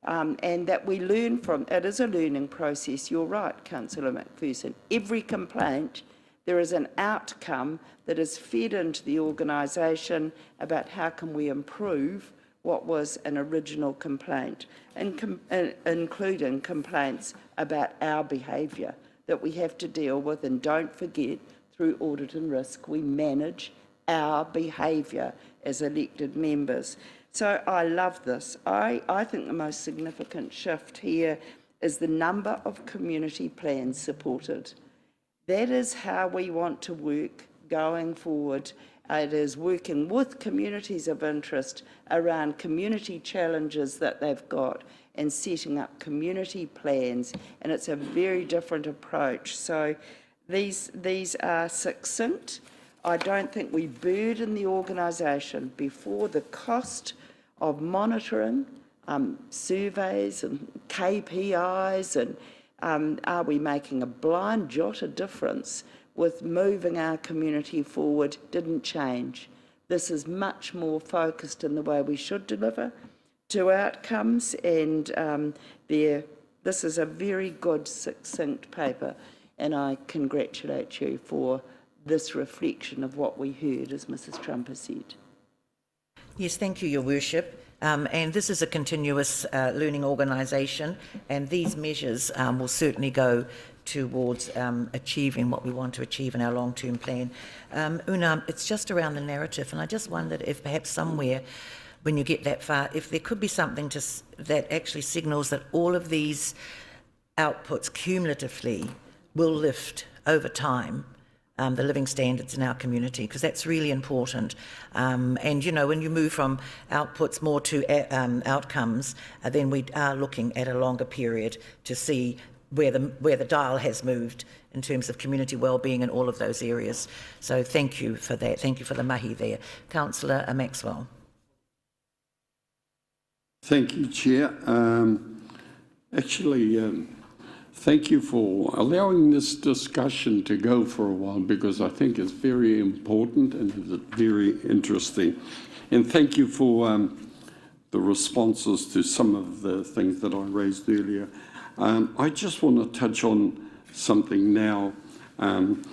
and that we learn from it. It is a learning process. You're right, Councillor McPherson. Every complaint, there is an outcome that is fed into the organisation about how can we improve what was an original complaint, including complaints about our behaviour that we have to deal with. And don't forget, through audit and risk, we manage our behaviour as elected members. So I love this. I think the most significant shift here is the number of community plans supported. That is how we want to work going forward. It is working with communities of interest around community challenges that they've got and setting up community plans, and it's a very different approach. So these are succinct. I don't think we burden the organisation before the cost of monitoring, surveys and KPIs, and are we making a blind jot of difference with moving our community forward didn't change. This is much more focused in the way we should deliver to outcomes, and this is a very good, succinct paper, and I congratulate you for this reflection of what we heard, as Mrs. Trumper said. Yes, thank you, Your Worship. And this is a continuous learning organisation, and these measures will certainly go towards achieving what we want to achieve in our long-term plan. Una, it's just around the narrative, and I just wondered if perhaps somewhere, when you get that far, if there could be something that actually signals that all of these outputs cumulatively will lift over time the living standards in our community, because that's really important. And, you know, when you move from outputs more to outcomes, then we are looking at a longer period to see where the dial has moved in terms of community wellbeing in all of those areas. So thank you for that. Thank you for the mahi there. Councillor Maxwell. Thank you, Chair. Thank you for allowing this discussion to go for a while, because I think it's very important and it's very interesting. And thank you for the responses to some of the things that I raised earlier. I just want to touch on something now, and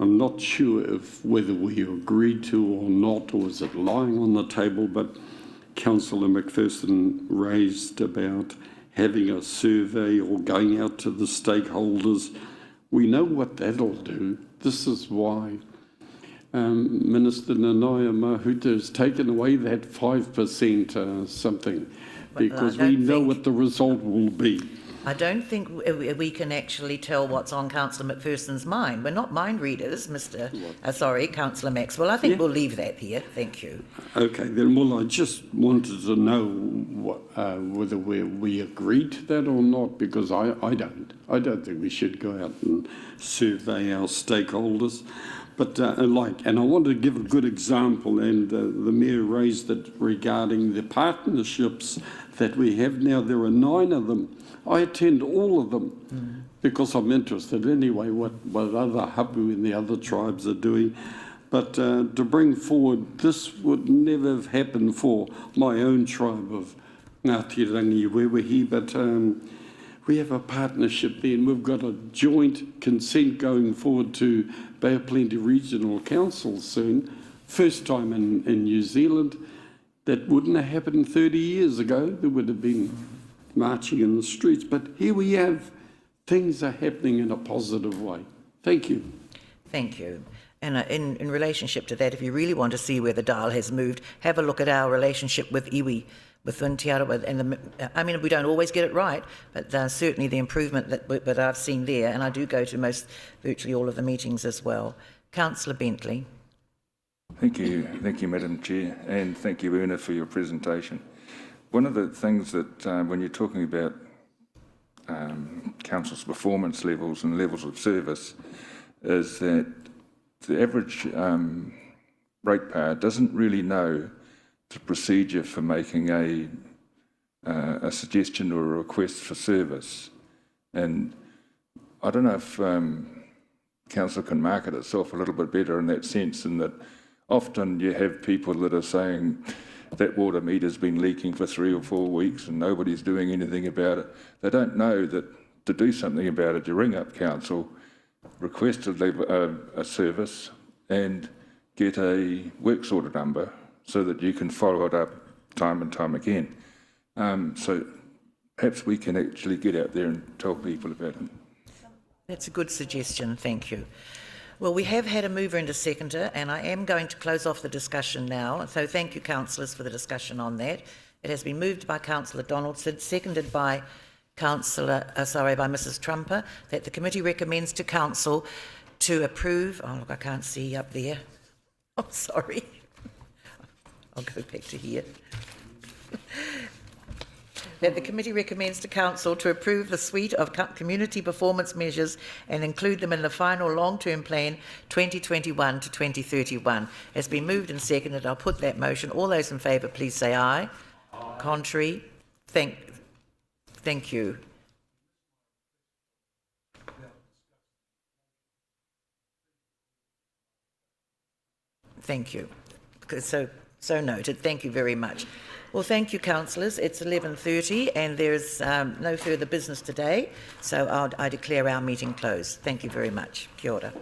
I'm not sure if whether we agreed to or not, or is it lying on the table, but Councillor McPherson raised about having a survey or going out to the stakeholders. We know what that'll do. This is why Minister Nanaia Mahuta has taken away that 5% something, because we know what the result will be. I don't think we can actually tell what's on Councillor McPherson's mind. We're not mind readers, Councillor Maxwell. I think we'll leave that here. Thank you. Okay, then, well, I just wanted to know whether we agreed to that or not, because I don't. I don't think we should go out and survey our stakeholders. But and I want to give a good example, and the Mayor raised it regarding the partnerships that we have now. There are 9 of them. I attend all of them because I'm interested anyway what other hapu in the other tribes are doing. But to bring forward, this would never have happened for my own tribe of Ngāti Rangi Wewehi, but we have a partnership there, and we've got a joint consent going forward to Bay of Plenty Regional Council soon. First time in New Zealand. That wouldn't have happened 30 years ago. There would have been marching in the streets. But here we have, things are happening in a positive way. Thank you. Thank you. And in relationship to that, if you really want to see where the dial has moved, have a look at our relationship with iwi, with Untitled, and we don't always get it right, but certainly the improvement that I've seen there, and I do go to virtually all of the meetings as well. Councillor Bentley. Thank you, Madam Chair, and thank you, Una, for your presentation. One of the things that when you're talking about council's performance levels and levels of service is that the average ratepayer doesn't really know the procedure for making a suggestion or a request for service. And I don't know if council can market itself a little bit better in that sense, in that often you have people that are saying that water meter's been leaking for 3 or 4 weeks and nobody's doing anything about it. They don't know that to do something about it, you ring up council, request a service and get a works order number so that you can follow it up time and time again. So perhaps we can actually get out there and tell people about it. That's a good suggestion, thank you. Well, we have had a mover and a seconder, and I am going to close off the discussion now. So thank you, councillors, for the discussion on that. It has been moved by Councillor Donaldson, seconded by by Mrs. Trumper, that the committee recommends to council to approve. Oh, look, I can't see up there. I'm sorry. I'll go back to here. That the committee recommends to council to approve the suite of community performance measures and include them in the final long-term plan 2021 to 2031. Has been moved and seconded. I'll put that motion. All those in favour, please say aye. Aye. Contrary? Thank you. Thank you. So noted. Thank you very much. Well, thank you, councillors. It's 11:30 and there's no further business today, so I declare our meeting closed. Thank you very much. Kia ora.